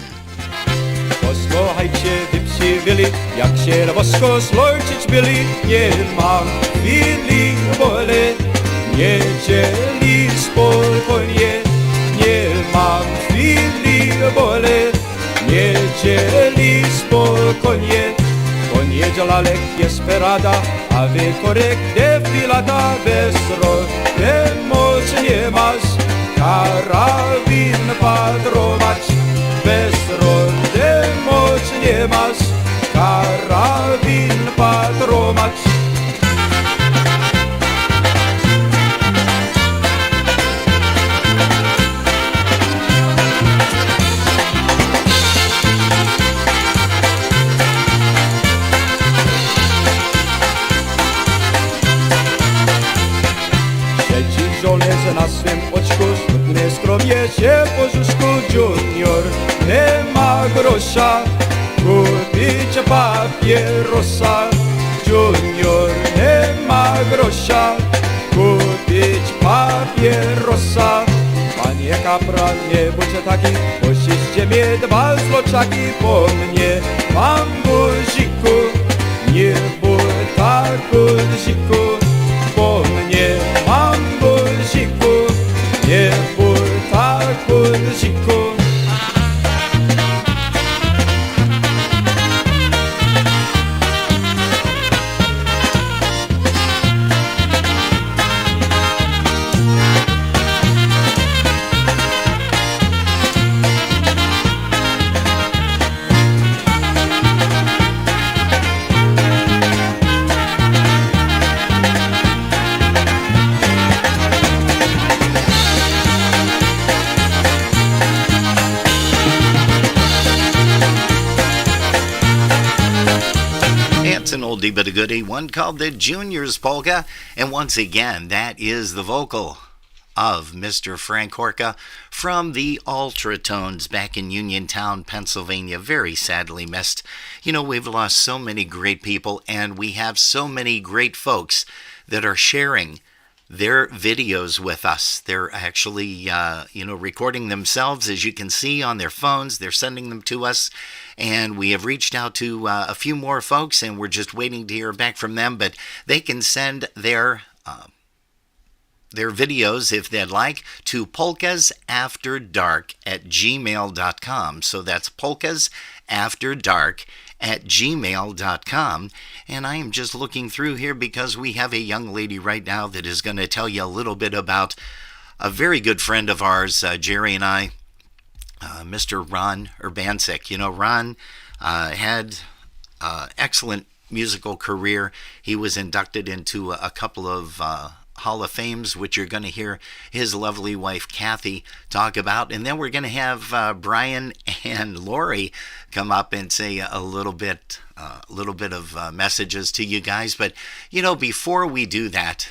S12: Posłuchajcie, wypsiewili, jak się na bosko zlojczyć byli. Nie mam chwili wolę, nie dzieli spokojnie. Nie mam chwili wolę, nie dzieli spokojnie. Poniedziałek jest perada, a wieczorek defilada. Bez rody mocy nie masz, karabin padrować. Bez rody mocy nie masz, karabin patrować. Siedzi żołnierz na swym oczku, smutnie skromnie się po brzuszku. Junior nie ma grosza, kupić papierosa. Junior nie ma grosza, kupić papierosa. Panie kapral, nie bądźcie taki, pościście mnie dwa zloczaki po mnie. Mam guziku,
S1: That's an oldie but a goodie, one called the Juniors Polka. And once again, that is the vocal of Mr. Frank Horka from the Ultratones back in Uniontown, Pennsylvania. Very sadly missed. You know, we've lost so many great people, and we have so many great folks that are sharing their videos with us. They're actually, recording themselves, as you can see, on their phones. They're sending them to us, and we have reached out to a few more folks, and we're just waiting to hear back from them. But they can send their videos, if they'd like, to polkasafterdark@gmail.com. So that's polkasafterdark@gmail.com. And I am just looking through here because we have a young lady right now that is going to tell you a little bit about a very good friend of ours, Jerry and I, Mr. Ron Urbancik. You know, Ron had excellent musical career. He was inducted into a couple of Hall of Fames, which you're going to hear his lovely wife Kathy talk about, and then we're going to have Brian and Lori come up and say a little bit of messages to you guys. But you know, before we do that,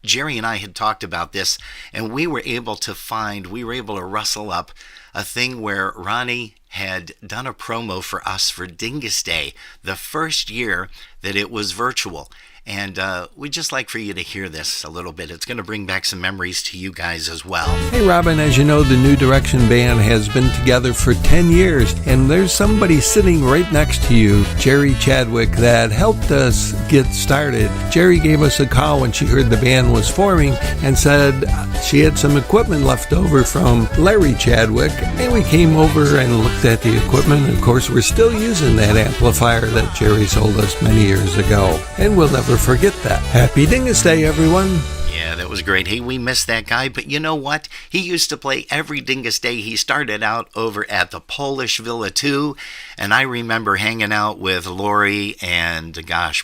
S1: Jerry and I had talked about this, and we were able to rustle up a thing where Ronnie had done a promo for us for Dingus Day, the first year that it was virtual. And we'd just like for you to hear this a little bit. It's going to bring back some memories to you guys as well.
S13: Hey, Robin, as you know, the New Direction Band has been together for 10 years, and there's somebody sitting right next to you, Jerry Chadwick, that helped us get started. Jerry gave us a call when she heard the band was forming and said she had some equipment left over from Larry Chadwick, and we came over and looked at the equipment. Of course, we're still using that amplifier that Jerry sold us many years ago, and we'll never forget that. Happy Dingus Day, everyone.
S1: Yeah, that was great. Hey, we missed that guy, but you know what? He used to play every Dingus Day. He started out over at the Polish Villa 2, and I remember hanging out with Lori and,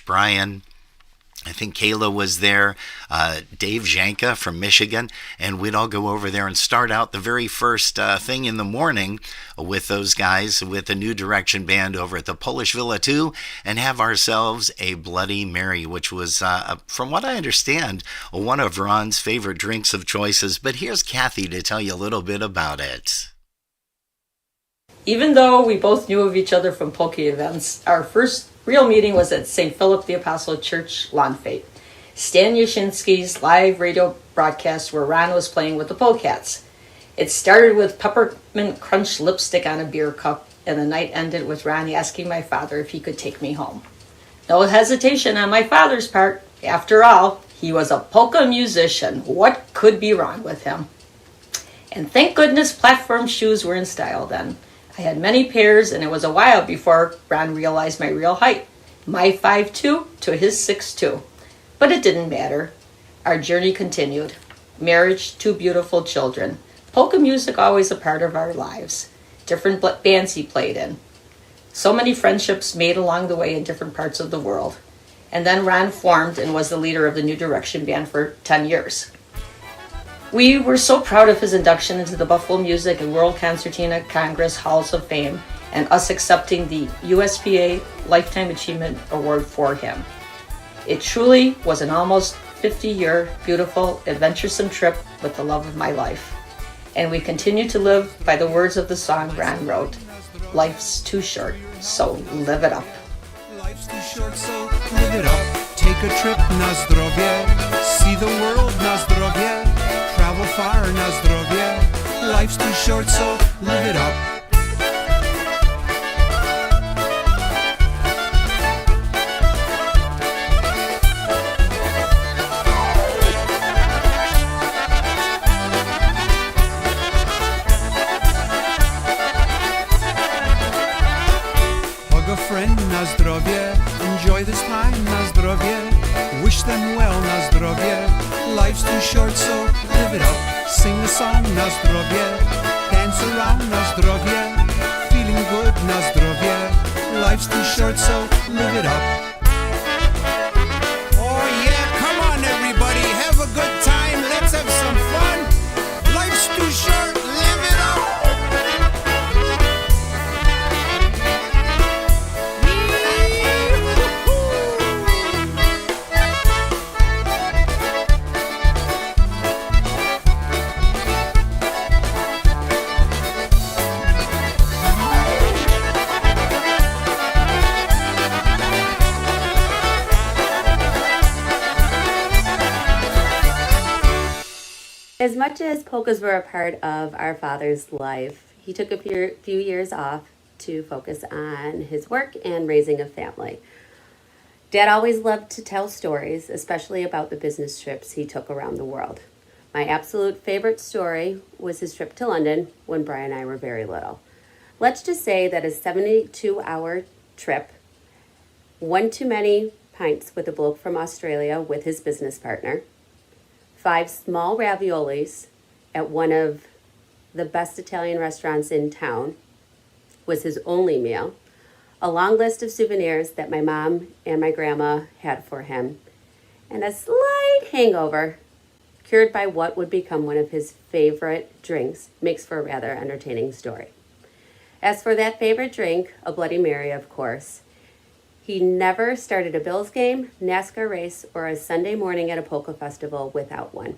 S1: Brian. I think Kayla was there, Dave Janka from Michigan, and we'd all go over there and start out the very first thing in the morning with those guys, with the New Direction Band over at the Polish Villa 2, and have ourselves a Bloody Mary, which was, from what I understand, one of Ron's favorite drinks of choices. But here's Kathy to tell you a little bit about it.
S14: Even though we both knew of each other from polka events, our first real meeting was at St. Philip the Apostle Church lawn fete. Stan Yashinsky's live radio broadcast where Ron was playing with the Polkas. It started with peppermint crunch lipstick on a beer cup, and the night ended with Ron asking my father if he could take me home. No hesitation on my father's part. After all, he was a polka musician. What could be wrong with him? And thank goodness platform shoes were in style then. I had many pairs, and it was a while before Ron realized my real height. My 5'2" to his 6'2". But it didn't matter. Our journey continued. Marriage, 2 beautiful children. Polka music always a part of our lives. Different bands he played in. So many friendships made along the way in different parts of the world. And then Ron formed and was the leader of the New Direction Band for 10 years. We were so proud of his induction into the Buffalo Music and World Concertina Congress Halls of Fame and us accepting the USPA Lifetime Achievement Award for him. It truly was an almost 50-year, beautiful, adventuresome trip with the love of my life. And we continue to live by the words of the song Ron wrote, "Life's too short, so live it up."
S15: Life's too short, so live it up. Take a trip, na zdrowie. See the world, na zdrowie. Travel far, na zdrowie. Life's too short, so live it up. Hug a friend, na zdrowie. Enjoy this time, na zdrowie. Wish them well, na zdrowie. Life's too short, so live it up. Sing a song, na zdrowie. Dance around, na zdrowie. Feeling good, na zdrowie. Life's too short, so live it up. Oh yeah, come on everybody, have a good time. Let's have some fun. Life's too short, live it up. Yee-haw!
S16: As much as polkas were a part of our father's life, he took a few years off to focus on his work and raising a family. Dad always loved to tell stories, especially about the business trips he took around the world. My absolute favorite story was his trip to London when Brian and I were very little. Let's just say that a 72-hour trip, one too many pints with a bloke from Australia with his business partner, 5 small raviolis at one of the best Italian restaurants in town was his only meal, a long list of souvenirs that my mom and my grandma had for him, and a slight hangover cured by what would become one of his favorite drinks makes for a rather entertaining story. As for that favorite drink, a Bloody Mary, of course, he never started a Bills game, NASCAR race, or a Sunday morning at a polka festival without one.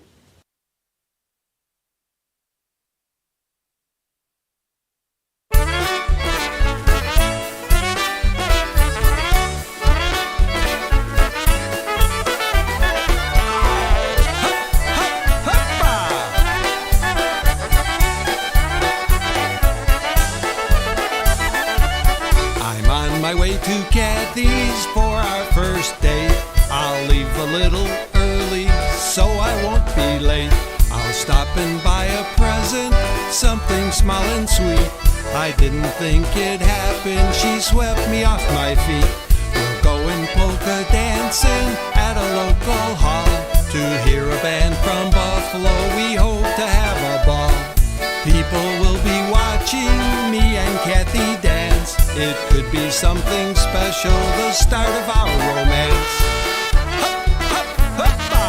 S15: My way to Kathy's for our first date. I'll leave a little early so I won't be late. I'll stop and buy a present, something small and sweet. I didn't think it'd happen, she swept me off my feet. We're going polka dancing at a local hall. To hear a band from Buffalo, we hope to have a ball. People will be watching me and Kathy dance. It could be something special, the start of our romance. Hup, hup, huppa!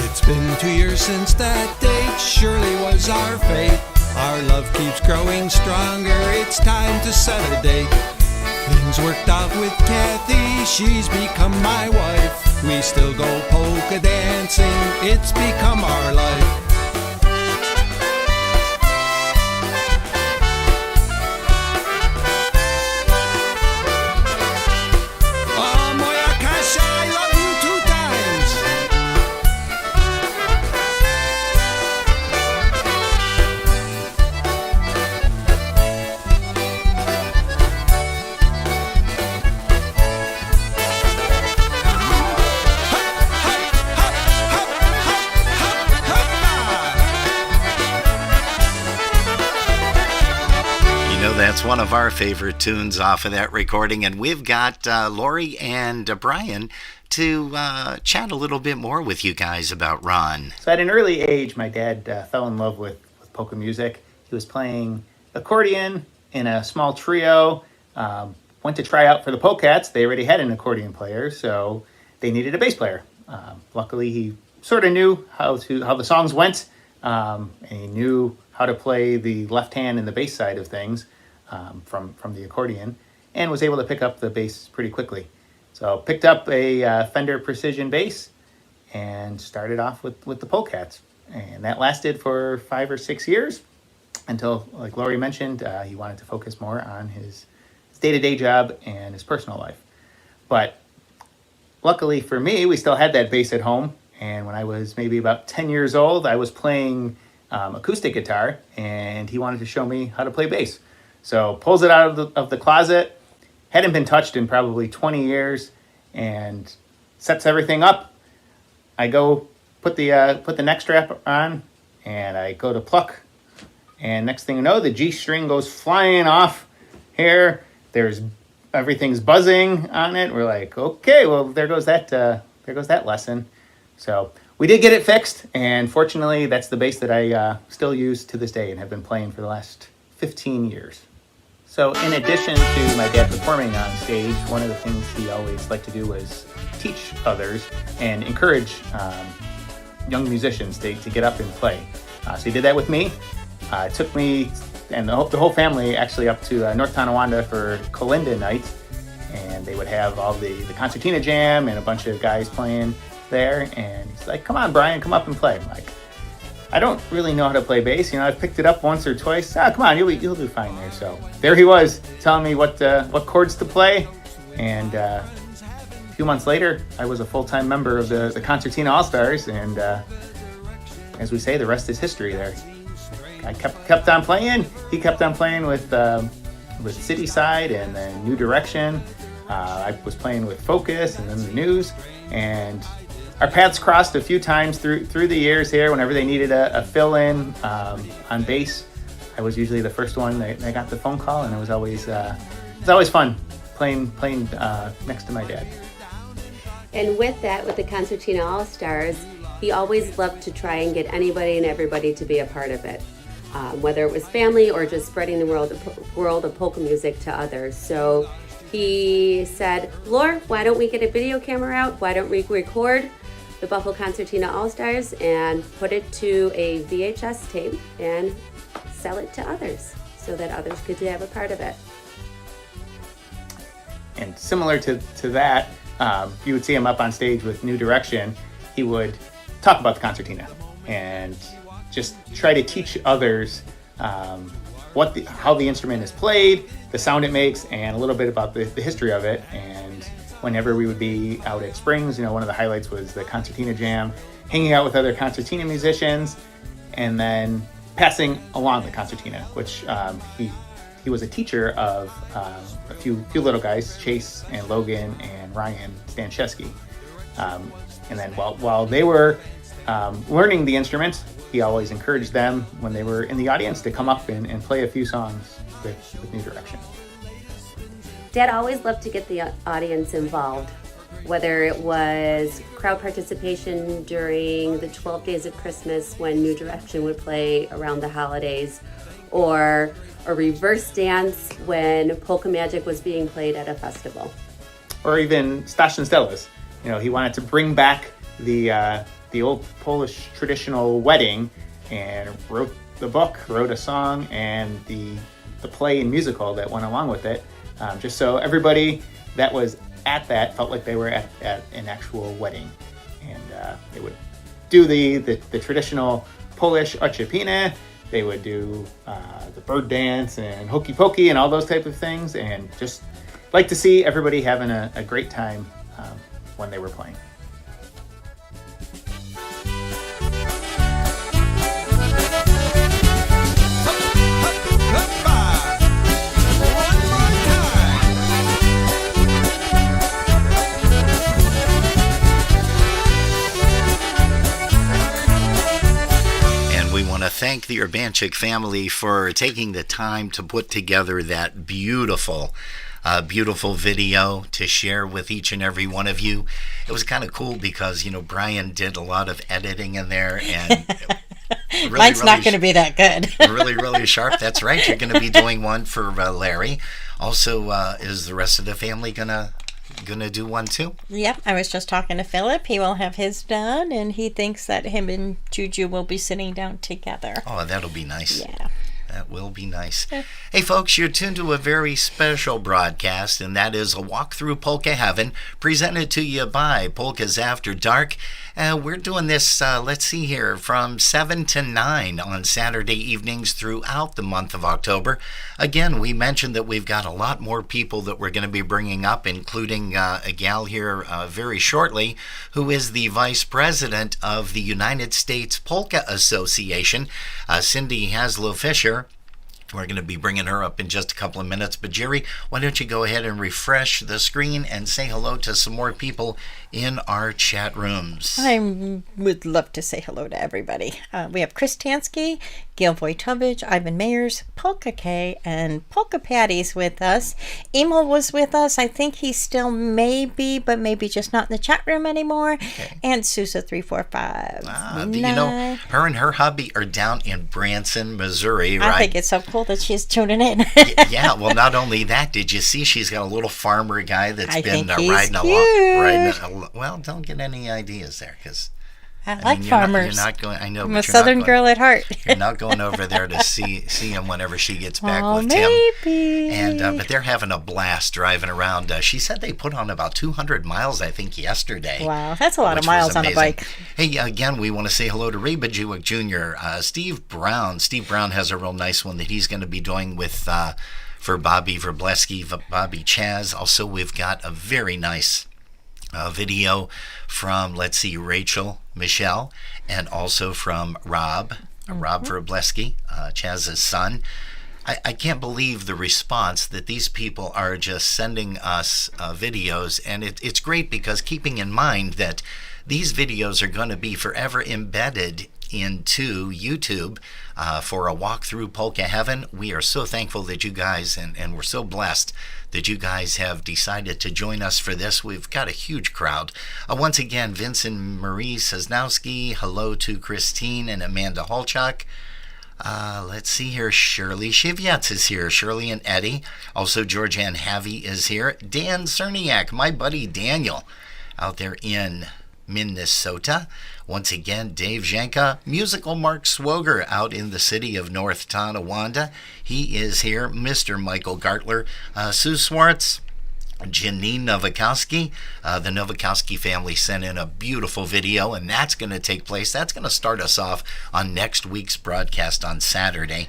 S15: It's been 2 years since that date, surely was our fate. Our love keeps growing stronger, it's time to set a date. Things worked out with Kathy, she's become my wife. We still go polka dancing, it's become our life. Oh, moja Kasia, I love you 2 times.
S1: That's one of our favorite tunes off of that recording, and we've got Lori and Brian to chat a little bit more with you guys about Ron.
S17: So at an early age, my dad fell in love with polka music. He was playing accordion in a small trio, went to try out for the Polcats. They already had an accordion player, so they needed a bass player. Luckily, he sort of knew how the songs went, and he knew how to play the left hand and the bass side of things. From the accordion, and was able to pick up the bass pretty quickly. So picked up a Fender Precision bass and started off with the Polcats. And that lasted for 5 or 6 years until, like Lori mentioned, he wanted to focus more on his day-to-day job and his personal life. But luckily for me, we still had that bass at home. And when I was maybe about 10 years old, I was playing acoustic guitar, and he wanted to show me how to play bass. So pulls it out of the closet, hadn't been touched in probably 20 years, and sets everything up. I go put the neck strap on, and I go to pluck, and next thing you know, the G string goes flying off here. Everything's buzzing on it. We're like, okay, well there goes that lesson. So we did get it fixed, and fortunately, that's the bass that I still use to this day and have been playing for the last 15 years. So in addition to my dad performing on stage, one of the things he always liked to do was teach others and encourage young musicians to get up and play. So he did that with me. It took me and the whole family actually up to North Tonawanda for Colinda night, and they would have all the concertina jam and a bunch of guys playing there. And he's like, "Come on, Brian, come up and play." I'm like, I don't really know how to play bass. I've picked it up once or twice. Come on, you'll do fine there. So there he was, telling me what chords to play. And a few months later, I was a full-time member of the Concertina All-Stars. And as we say, the rest is history there. I kept on playing. He kept on playing with City Side and then New Direction. I was playing with Focus and then the News. And our paths crossed a few times through the years here. Whenever they needed a fill-in on bass, I was usually the first one that got the phone call, and it was always fun playing next to my dad.
S16: And with the Concertina All-Stars, he always loved to try and get anybody and everybody to be a part of it, whether it was family or just spreading the world of polka music to others. So he said, Lore, why don't we get a video camera out? Why don't we record the Buffalo Concertina All-Stars and put it to a VHS tape and sell it to others so that others could have a part of it.
S17: And similar to that, you would see him up on stage with New Direction. He would talk about the concertina and just try to teach others how the instrument is played, the sound it makes, and a little bit about the history of it. And whenever we would be out at Springs, one of the highlights was the Concertina Jam, hanging out with other concertina musicians, and then passing along the concertina, which he was a teacher of a few little guys, Chase and Logan and Ryan Stanchesky. And then while they were learning the instrument, he always encouraged them when they were in the audience to come up and play a few songs with New Direction.
S16: Dad always loved to get the audience involved, whether it was crowd participation during the 12 Days of Christmas when New Direction would play around the holidays, or a reverse dance when Polka Magic was being played at a festival.
S17: Or even Staszyn Stella's. He wanted to bring back the old Polish traditional wedding and wrote the book, wrote a song, and the play and musical that went along with it, just so everybody that was at that felt like they were at an actual wedding. And they would do the traditional Polish oczepiny. They would do the bird dance and hokey pokey and all those type of things, and just like to see everybody having a great time when they were playing.
S1: We want to thank the Urbancik family for taking the time to put together that beautiful video to share with each and every one of you. It was kind of cool because, Brian did a lot of editing in there, and
S7: mine's not going to be that good.
S1: really sharp. That's right. You're going to be doing one for Larry. Also, is the rest of the family gonna do one too?
S7: Yep, I was just talking to Philip. He will have his done, and he thinks that him and Juju will be sitting down together.
S1: Oh, that'll be nice.
S7: Yeah.
S1: That will be nice. Hey, folks, you're tuned to a very special broadcast, and that is a walk through Polka Heaven, presented to you by Polkas After Dark. We're doing this, let's see here, from 7 to 9 on Saturday evenings throughout the month of October. Again, we mentioned that we've got a lot more people that we're going to be bringing up, including a gal here very shortly, who is the Vice President of the United States Polka Association, Cindy Haslow Fisher. We're going to be bringing her up in just a couple of minutes. But Jerry, why don't you go ahead and refresh the screen and say hello to some more people in our chat rooms.
S7: I would love to say hello to everybody. We have Chris Tansky, Gail Wojtowicz, Ivan Mayers, Polka K, and Polka Patty's with us. Emil was with us. I think he's still maybe, but maybe just not in the chat room anymore. Okay. And Sousa345.
S1: Do you know, her and her hubby are down in Branson, Missouri, right?
S7: I think it's so cool that she's tuning in.
S1: Yeah, well, not only that, did you see she's got a little farmer guy that's been riding
S7: along?
S1: Well, don't get any ideas there, because
S7: I like
S1: mean,
S7: farmers.
S1: You're not going. I know.
S7: I'm
S1: but
S7: a
S1: you're
S7: Southern
S1: not going,
S7: girl at heart.
S1: You're not going over there to see him whenever she gets back
S7: Oh,
S1: with Tim.
S7: maybe.
S1: And but they're having a blast driving around. She said they put on about 200 miles, I think, yesterday.
S7: Wow, that's a lot of
S1: which
S7: miles
S1: was
S7: on a
S1: amazing.
S7: bike.
S1: Hey, again, we want to say hello to Ray Bajuik Jr. Steve Brown. Steve Brown has a real nice one that he's going to be doing with for Bobby Verbleski, Bobby Chaz. Also, we've got a very nice video from, let's see, Rachel, Michelle, and also from Rob Verbleski, Chaz's son. I can't believe the response that these people are just sending us videos, and it's great because keeping in mind that these videos are going to be forever embedded into YouTube for a walk through Polka Heaven. We are so thankful that you guys, and we're so blessed that you guys have decided to join us for this. We've got a huge crowd. Once again, Vincent Marie Sosnowski, hello to Christine and Amanda Holchuk. Let's see here. Shirley Shivyets is here. Shirley and Eddie. Also, Georgianne Havey is here. Dan Cerniak, my buddy Daniel, out there in Minnesota. Once again, Dave Janka, musical Mark Swoger out in the city of North Tonawanda. He is here. Mr. Michael Gartler, Sue Swartz, Janine Novakowski. The Novakowski family sent in a beautiful video, and that's going to take place. That's going to start us off on next week's broadcast on Saturday.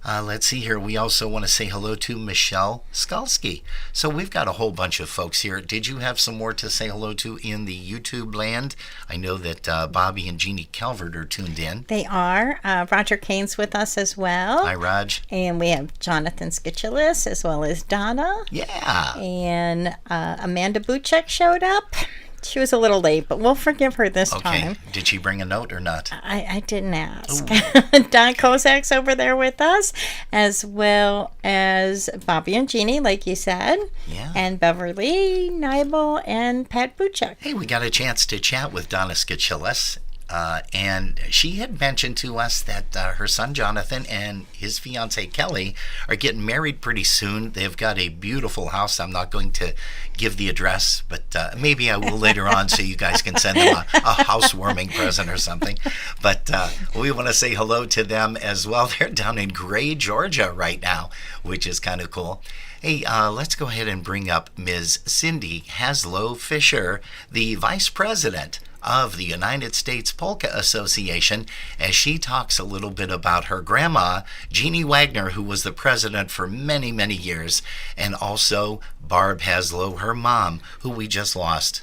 S1: Let's see here. We also want to say hello to Michelle Skalski. So we've got a whole bunch of folks here. Did you have some more to say hello to in the YouTube land? I know that Bobby and Jeannie Calvert are tuned in.
S7: They are. Roger Kane's with us as well.
S1: Hi, Raj.
S7: And we have Jonathan Skichilis as well as Donna.
S1: Yeah.
S7: And Amanda Buchek showed up. She was a little late, but we'll forgive her this time.
S1: Did she bring a note or not?
S7: I didn't ask. Don Kozak's over there with us, as well as Bobby and Jeannie, like you said.
S1: Yeah.
S7: And Beverly, Nibel, and Pat Buchek.
S1: Hey, we got a chance to chat with Donna Skichilis. And she had mentioned to us that her son Jonathan and his fiancee Kelly are getting married pretty soon. They've got a beautiful house. I'm not going to give the address, but maybe I will later on so you guys can send them a housewarming present or something. But we want to say hello to them as well. They're down in Gray, Georgia right now, which is kind of cool. Hey, let's go ahead and bring up Ms. Cindy Haslow Fisher, the Vice President of the United States Polka Association, as she talks a little bit about her grandma, Jeannie Wagner, who was the president for many, many years, and also Barb Haslow, her mom, who we just lost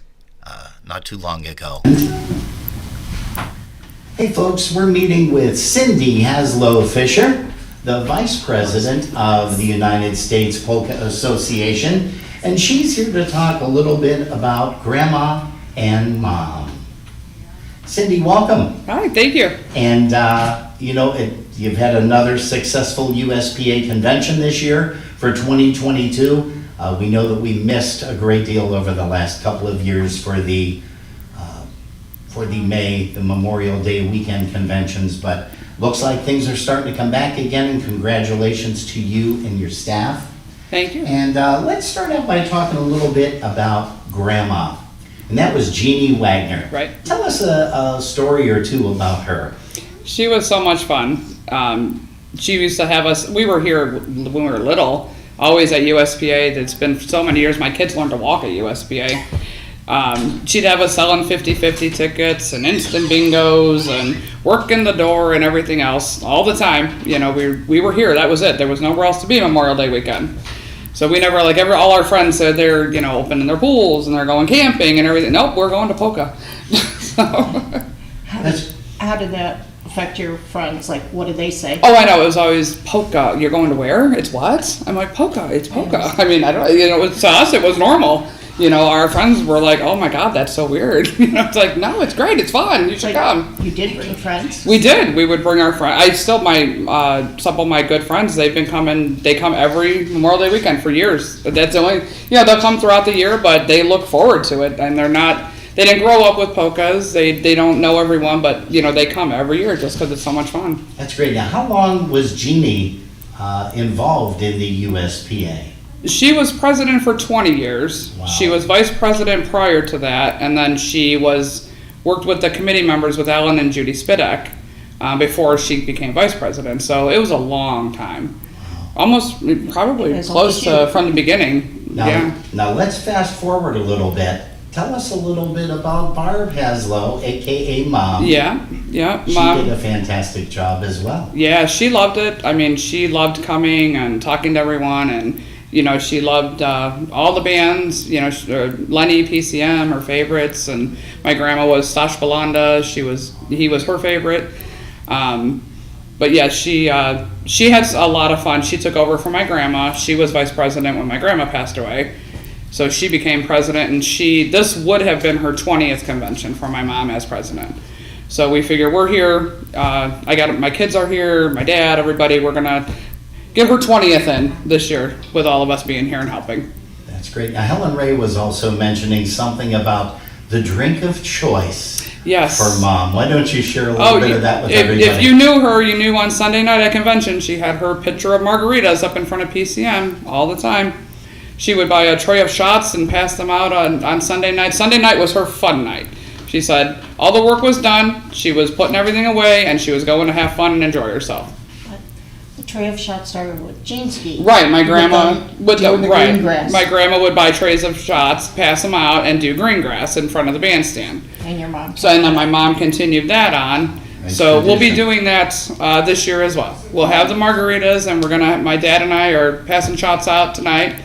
S1: not too long ago. Hey folks, we're meeting with Cindy Haslow Fisher, the Vice President of the United States Polka Association, and she's here to talk a little bit about Grandma and Mom. Cindy, welcome.
S18: Hi, thank you.
S1: And, you've had another successful USPA convention this year for 2022. We know that we missed a great deal over the last couple of years for the Memorial Day weekend conventions, but looks like things are starting to come back again, and congratulations to you and your staff.
S18: Thank you.
S1: And let's start out by talking a little bit about Grandma. And that was Jeannie Wagner.
S18: Right.
S1: Tell us a story or two about her.
S18: She was so much fun. She used to have us, we were here when we were little, always at USPA. It's been so many years. My kids learned to walk at USPA. She'd have us selling 50-50 tickets and instant bingos and working the door and everything else all the time. You know, we were here. That was it. There was nowhere else to be Memorial Day weekend. So we never, all our friends said they're, opening their pools and they're going camping and everything. Nope, we're going to Polka.
S19: How did that affect your friends? Like, what did they say?
S18: Oh, I know. It was always Polka. You're going to where? It's what? I'm like, Polka. It's Polka. I mean, I don't, to us it was normal. Our friends were like, oh my God, that's so weird. It's like, no, it's great. It's fun. You should come.
S19: You did bring friends?
S18: We did. We would bring our friends. Some of my good friends, they've been coming, they come every Memorial Day weekend for years. That's the only, they'll come throughout the year, but they look forward to it. And they didn't grow up with polkas. They don't know everyone, but, they come every year just because it's so much fun.
S1: That's great. Now, how long was Jeannie involved in the USPA?
S18: She was president for 20 years. Wow. She was vice president prior to that, and then she was worked with the committee members with Ellen and Judy Spidek before she became vice president. So it was a long time. Almost probably close to from the beginning.
S1: Now let's fast forward a little bit. Tell us a little bit about Barb Haslow, aka Mom.
S18: Yeah,
S1: She
S18: Mom
S1: did a fantastic job as well.
S18: Yeah, she loved it. I mean, she loved coming and talking to everyone, and she loved all the bands. Lenny, PCM, her favorites, and my grandma was Stash Belanda. He was her favorite. But yeah, she had a lot of fun. She took over for my grandma. She was vice president when my grandma passed away. So she became president, and this would have been her 20th convention for my mom as president. So we figure we're here. My kids are here, my dad, everybody. We're gonna give her 20th in this year with all of us being here and helping.
S1: That's great. Now Helen Ray was also mentioning something about the drink of choice.
S18: Yes.
S1: For Mom. Why don't you share a little bit of that with everybody?
S18: If you knew her, you knew on Sunday night at convention, she had her picture of margaritas up in front of PCM all the time. She would buy a tray of shots and pass them out on Sunday night. Sunday night was her fun night. She said all the work was done, she was putting everything away, and she was going to have fun and enjoy herself.
S19: The tray of shots started with Janeski.
S18: Right, my grandma would
S19: green grass.
S18: My grandma would buy trays of shots, pass them out, and do green grass in front of the bandstand.
S19: And your mom.
S18: So, and then my mom continued that on.
S1: Nice
S18: so
S1: tradition.
S18: we'll be doing that this year as well. We'll have the margaritas, and my dad and I are passing shots out tonight.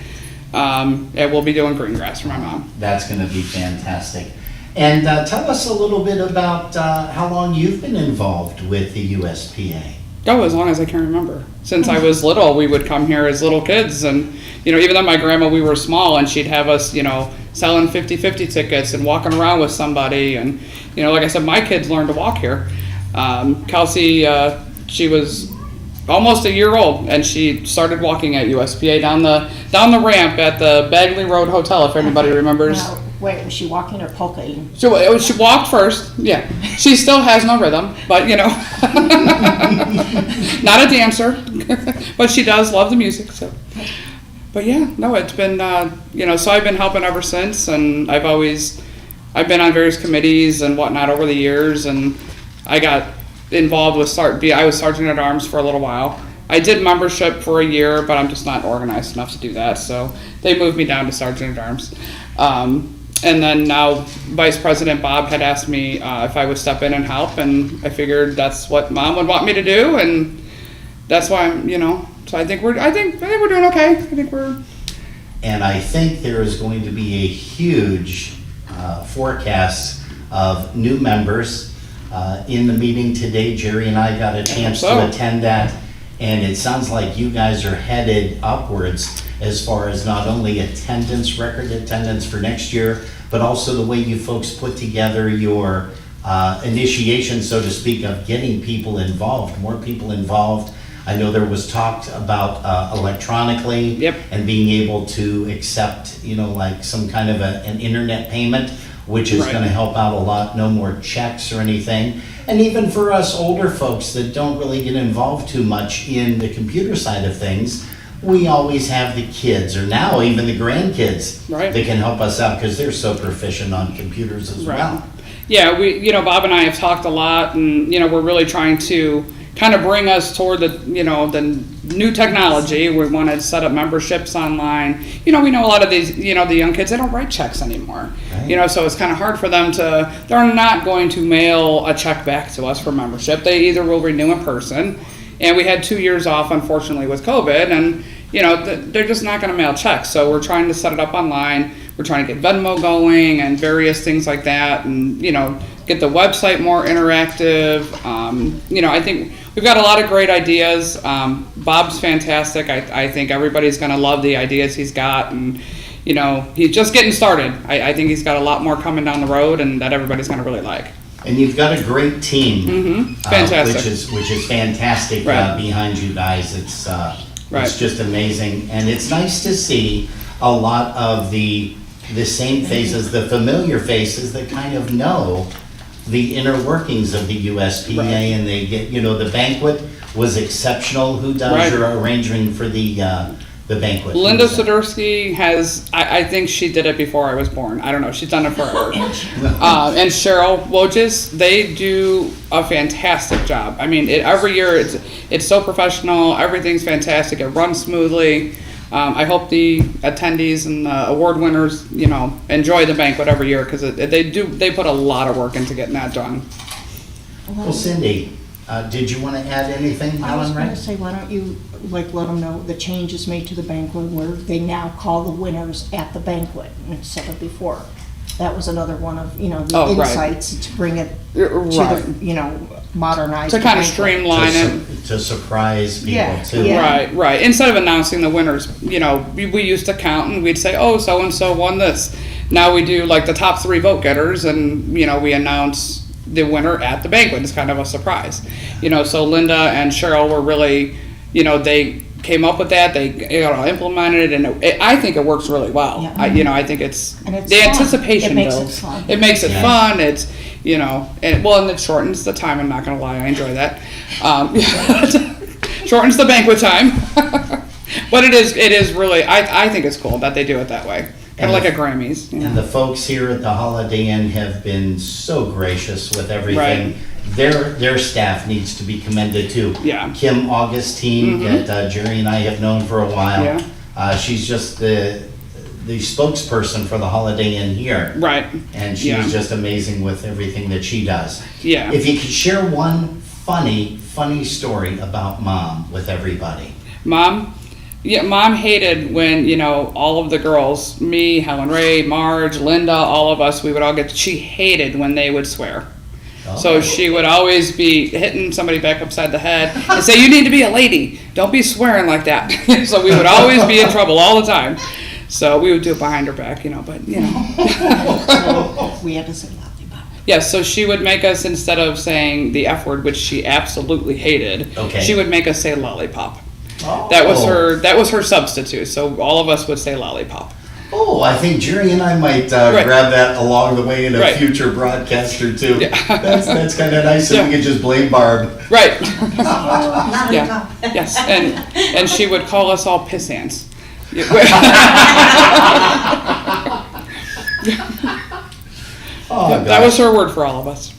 S18: And we'll be doing green grass for my mom.
S1: That's going to be fantastic. And tell us a little bit about how long you've been involved with the USPA.
S18: Oh, as long as I can remember. Since I was little, we would come here as little kids, and even though my grandma, we were small, and she'd have us, selling 50-50 tickets and walking around with somebody, and like I said, my kids learned to walk here. Kelsey, she was almost a year old, and she started walking at USPA down the ramp at the Bagley Road Hotel, if anybody remembers.
S19: Now, wait, was she walking or polka-ing?
S18: She walked first, yeah. She still has no rhythm, but not a dancer, but she does love the music. So, but yeah, no, it's been so I've been helping ever since, and I've been on various committees and whatnot over the years, and I got involved with I was sergeant at arms for a little while. I did membership for a year, but I'm just not organized enough to do that, so they moved me down to sergeant at arms. And then now Vice President Bob had asked me if I would step in and help, and I figured that's what Mom would want me to do, and that's why so I think we're doing okay.
S1: And I think there is going to be a huge forecast of new members in the meeting today. Jerry and I got a chance to attend that, and it sounds like you guys are headed upwards as far as not only record attendance for next year, but also the way you folks put together your initiation, so to speak, of getting people involved, more people involved. I know there was talk about electronically and being able to accept, like some kind of an internet payment, which is going to help out a lot. No more checks or anything. And even for us older folks that don't really get involved too much in the computer side of things, we always have the kids, or now even the grandkids, that can help us out because they're so proficient on computers as well.
S18: Yeah, Bob and I have talked a lot, and we're really trying to kind of bring us toward the new technology. We want to set up memberships online. We know a lot of these, the young kids, they don't write checks anymore. Right. So it's kind of hard for them they're not going to mail a check back to us for membership. They either will renew in person, and we had 2 years off, unfortunately, with COVID, and they're just not going to mail checks. So we're trying to set it up online. We're trying to get Venmo going and various things like that, and get the website more interactive. I think we've got a lot of great ideas. Bob's fantastic. I think everybody's going to love the ideas he's got, and he's just getting started. I think he's got a lot more coming down the road, and that everybody's going to really like.
S1: And you've got a great team,
S18: fantastic,
S1: which is fantastic behind you guys. It's just amazing, and it's nice to see a lot of the same faces, the familiar faces that kind of know the inner workings of the USPA, and they get the banquet was exceptional. Who does your arranging for the the banquet?
S18: Linda Sidursky has, I think she did it before I was born. I don't know. She's done it forever. And Cheryl Wojcik, they do a fantastic job. I mean, every year it's so professional. Everything's fantastic. It runs smoothly. I hope the attendees and award winners, enjoy the banquet every year because they put a lot of work into getting that done.
S1: Well, Cindy, did you want to add anything,
S19: I was
S1: Helen?
S19: going
S1: Right?
S19: to say, why don't you let them know the changes made to the banquet where they now call the winners at the banquet instead of before. That was another one of, the insights to bring it to the, modernize.
S18: To kind of streamline it.
S1: To surprise people too.
S19: Yeah.
S18: Right. Instead of announcing the winners, we used to count and we'd say, oh, so-and-so won this. Now we do like the top 3 vote getters and, we announce the winner at the banquet. It's kind of a surprise. So Linda and Cheryl were really, they came up with that. They implemented it, and I think it works really well.
S19: Yeah.
S18: I think it's
S19: And it's
S18: the
S19: fun.
S18: anticipation
S19: It makes
S18: builds.
S19: it fun.
S18: It makes it fun. It's and it shortens the time. I'm not going to lie, I enjoy that. Shortens the banquet time, but it is really. I think it's cool that they do it that way, kind of like a Grammys.
S1: And the folks here at the Holiday Inn have been so gracious with everything.
S18: Right.
S1: Their staff needs to be commended too.
S18: Yeah.
S1: Kim Augustine, that Jerry and I have known for a while.
S18: Yeah.
S1: She's just the spokesperson for the Holiday Inn here.
S18: Right.
S1: And she's just amazing with everything that she does.
S18: Yeah.
S1: If you could share one funny story about Mom with everybody.
S18: Mom hated when, all of the girls, me, Helen Ray, Marge, Linda, all of us, we would all she hated when they would swear. So she would always be hitting somebody back upside the head and say, you need to be a lady. Don't be swearing like that. So we would always be in trouble all the time. So we would do it behind her back, but.
S19: So we had to say lollipop.
S18: Yes, so she would make us, instead of saying the F word, which she absolutely hated, she would make us say lollipop.
S1: Oh.
S18: That was her substitute. So all of us would say lollipop.
S1: Oh, I think Jerry and I might grab that along the way in a future broadcast or two.
S18: Yeah.
S1: That's kind of nice, and we could just blame Barb.
S18: Right. Yeah. Yes, and she would call us all pissants. That was her word for all of us.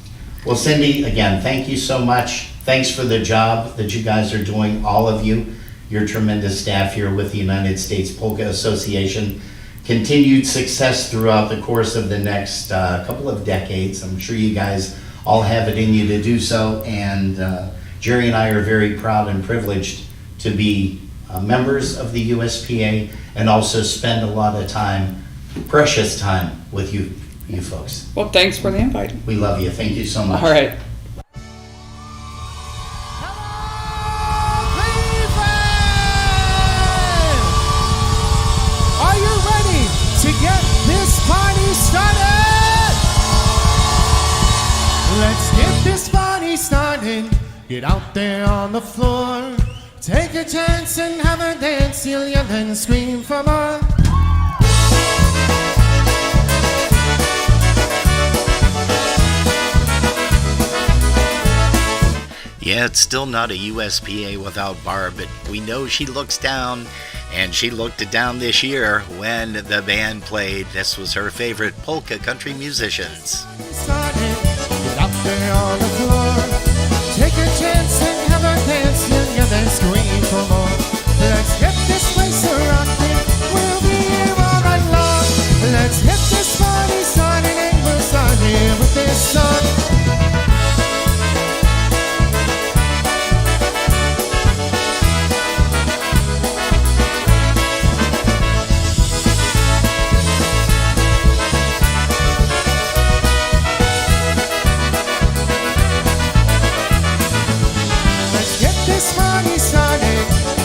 S1: Well, Cindy, again, thank you so much. Thanks for the job that you guys are doing, all of you, your tremendous staff here with the United States Polka Association. Continued success throughout the course of the next couple of decades. I'm sure you guys all have it in you to do so, and Jerry and I are very proud and privileged to be members of the USPA and also spend a lot of time, precious time, with you folks.
S18: Well, thanks for the invite.
S1: We love you. Thank you so much.
S18: All right.
S2: Are you ready to get this party started? Let's get this party started. Get out there on the floor. Take a chance and have a dance. You'll yell and scream for more.
S1: Yeah, it's still not a USPA without Barb, but we know she looks down, and she looked it down this year when the band played. This was her favorite polka country musicians.
S2: Get out there on the floor. Take a chance and have a dance. You'll yell and scream for more. Let's get this place a-rockin'. We'll be here all night long. Let's get this party started, and we'll start here with this song.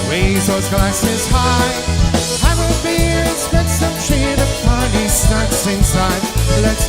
S2: Raise those glasses high. Have a beer and spread some cheer. The party starts inside. Let's